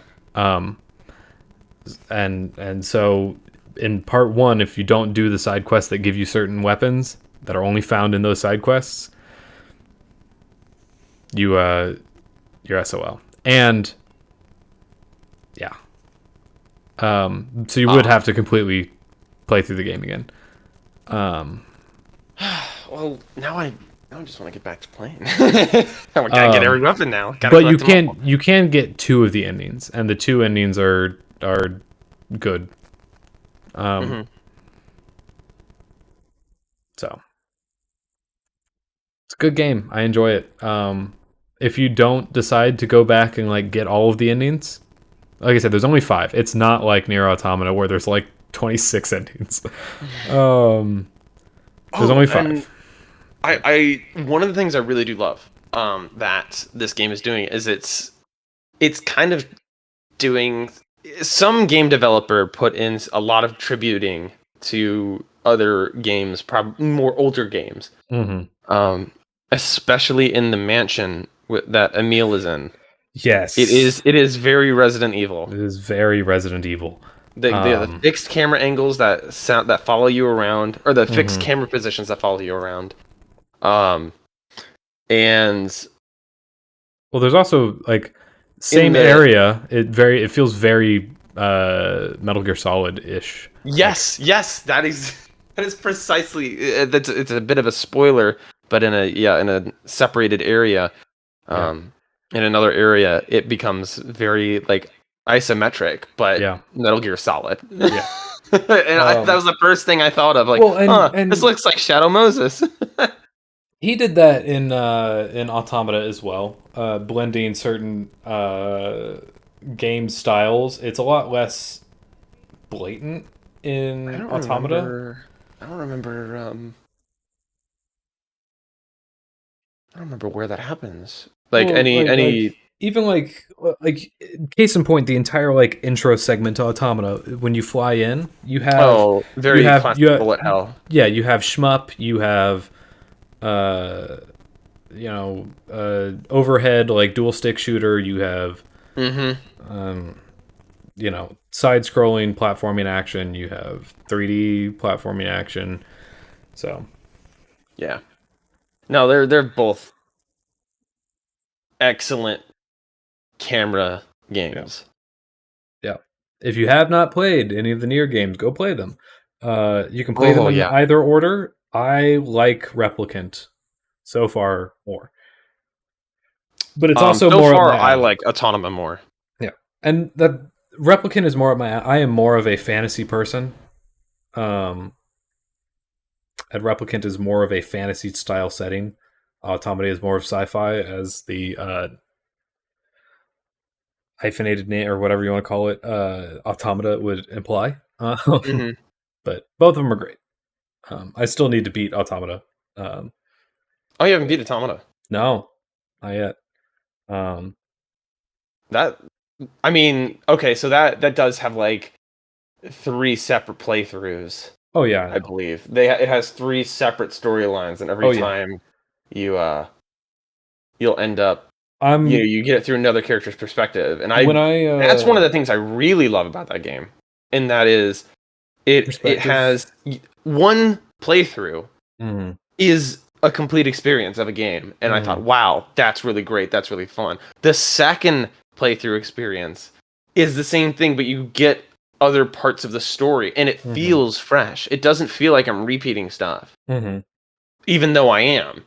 [SPEAKER 1] And so in part 1, if you don't do the side quests that give you certain weapons that are only found in those side quests, you're SOL. And yeah. So you would have to completely play through the game again.
[SPEAKER 2] Well, now I just want to get back to playing. I gotta get every weapon now.
[SPEAKER 1] But you can get 2 of the endings, and the 2 endings are good. So it's a good game. I enjoy it. If you don't decide to go back and like get all of the endings, like I said, there's only 5. It's not like Nier Automata where there's like 26 endings. There's only 5.
[SPEAKER 2] I one of the things I really do love that this game is doing is it's kind of doing. Some game developer put in a lot of tributing to other games, probably more older games. Especially in the mansion that Emil is in.
[SPEAKER 1] Yes,
[SPEAKER 2] it is very Resident Evil.
[SPEAKER 1] It is very Resident Evil.
[SPEAKER 2] The fixed camera angles that follow you around, or the fixed camera positions that follow you around. And
[SPEAKER 1] well, there's also like same area. It feels very Metal Gear Solid-ish.
[SPEAKER 2] Yes, that is precisely. It's a bit of a spoiler, but in a separated area. In another area, it becomes very like isometric, but Metal Gear Solid. Yeah. That was the first thing I thought of. Like, and this looks like Shadow Moses.
[SPEAKER 1] He did that in Automata as well, blending certain game styles. It's a lot less blatant in Automata.
[SPEAKER 2] I don't remember where that happens. Like
[SPEAKER 1] even case in point, the entire like intro segment to Automata. When you fly in, you have
[SPEAKER 2] classic bullet hell.
[SPEAKER 1] Yeah, you have shmup. You have overhead like dual stick shooter. You have side scrolling platforming action. You have 3D platforming action. So
[SPEAKER 2] yeah, no, they're both excellent camera games.
[SPEAKER 1] Yeah. If you have not played any of the Nier games, go play them. You can play them in either order. I like Replicant so far more. But it's also
[SPEAKER 2] so
[SPEAKER 1] more
[SPEAKER 2] far I like Autonoma more.
[SPEAKER 1] Yeah. And the Replicant is more of I am more of a fantasy person. And Replicant is more of a fantasy style setting. Automata is more of sci-fi, as the hyphenated name or whatever you want to call it, Automata would imply. but both of them are great. I still need to beat Automata.
[SPEAKER 2] Oh, you haven't beat Automata?
[SPEAKER 1] No, not yet.
[SPEAKER 2] Okay, so that does have like 3 separate playthroughs.
[SPEAKER 1] Oh yeah,
[SPEAKER 2] I believe it has 3 separate storylines, and every time you'll end up you get it through another character's perspective, and that's one of the things I really love about that game, and that is it has one playthrough is a complete experience of a game, and I thought, wow, that's really great, that's really fun. The second playthrough experience is the same thing, but you get other parts of the story, and it feels fresh. It doesn't feel like I'm repeating stuff, even though I am.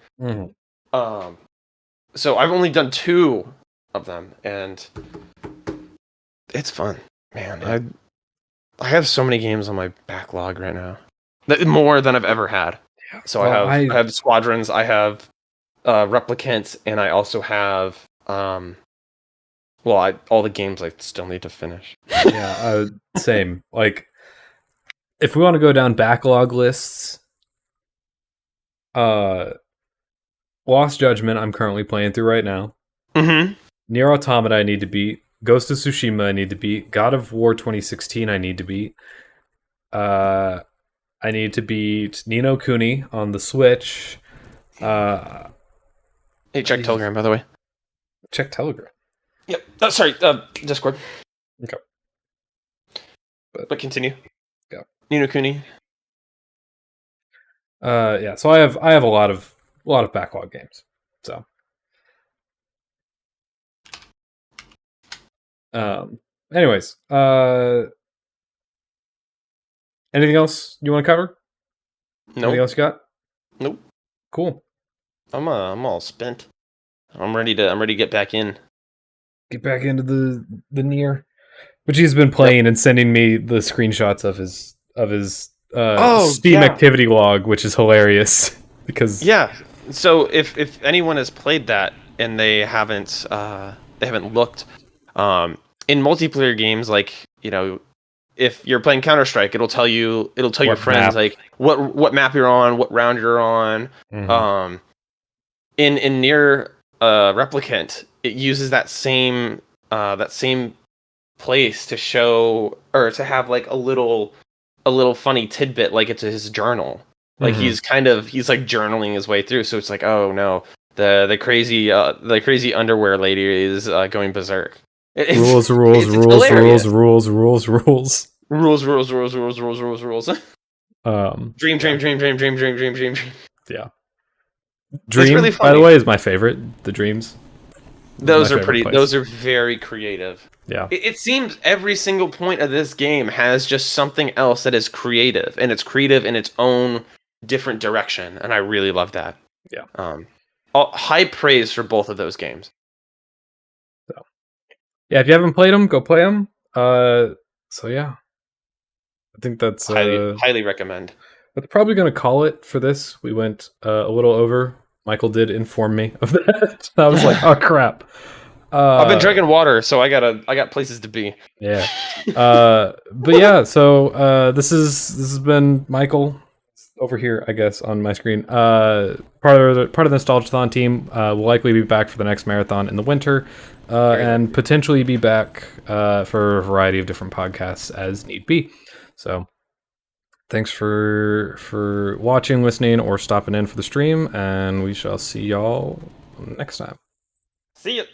[SPEAKER 2] So I've only done 2 of them, and it's fun, man. Yeah. I have so many games on my backlog right now, more than I've ever had. So I have Squadrons, I have Replicant, and I also have all the games I still need to finish.
[SPEAKER 1] Yeah, same. Like, if we want to go down backlog lists, Lost Judgment I'm currently playing through right now. Nier Automata I need to beat. Ghost of Tsushima I need to beat. God of War 2016 I need to beat. I need to beat Ni no Kuni on the Switch.
[SPEAKER 2] Hey, check Telegram, by the way.
[SPEAKER 1] Check Telegram.
[SPEAKER 2] Yep. Sorry, Discord.
[SPEAKER 1] Okay.
[SPEAKER 2] But continue.
[SPEAKER 1] Yeah.
[SPEAKER 2] Ni no Kuni.
[SPEAKER 1] Yeah. So I have a lot of backlog games. So. Anyways. Anything else you want to cover?
[SPEAKER 2] Nope.
[SPEAKER 1] Anything else you got?
[SPEAKER 2] Nope.
[SPEAKER 1] Cool.
[SPEAKER 2] I'm all spent. I'm ready to get back in.
[SPEAKER 1] Get back into the Nier, which he's been playing and sending me the screenshots of his Steam activity log, which is hilarious because
[SPEAKER 2] So if anyone has played that and they haven't looked, in multiplayer games, like, you know, if you're playing Counter-Strike, it'll tell your friends like what map you're on, what round you're on. In Nier Replicant, it uses that same place to show, or to have like a little funny tidbit, like it's his journal. Like he's like journaling his way through. So it's like, oh no, the crazy underwear lady is going berserk.
[SPEAKER 1] Rules. Dream. Yeah. Dream, really, by the way, is my favorite. The dreams.
[SPEAKER 2] Those are pretty. Place. Those are very creative.
[SPEAKER 1] Yeah.
[SPEAKER 2] It seems every single point of this game has just something else that is creative, and it's creative in its own different direction, and I really love that.
[SPEAKER 1] Yeah.
[SPEAKER 2] High praise for both of those games.
[SPEAKER 1] So, yeah, if you haven't played them, go play them. So yeah, I think that's
[SPEAKER 2] highly recommend.
[SPEAKER 1] That's probably going to call it for this. We went a little over. Michael did inform me of that. I was like, oh crap.
[SPEAKER 2] I've been drinking water, so I got places to be.
[SPEAKER 1] Yeah. But yeah, so this has been Michael over here, I guess, on my screen. Part of the Nostalgiathon team will likely be back for the next marathon in the winter, and potentially be back for a variety of different podcasts as need be. So thanks for watching, listening, or stopping in for the stream, and we shall see y'all next time.
[SPEAKER 2] See ya.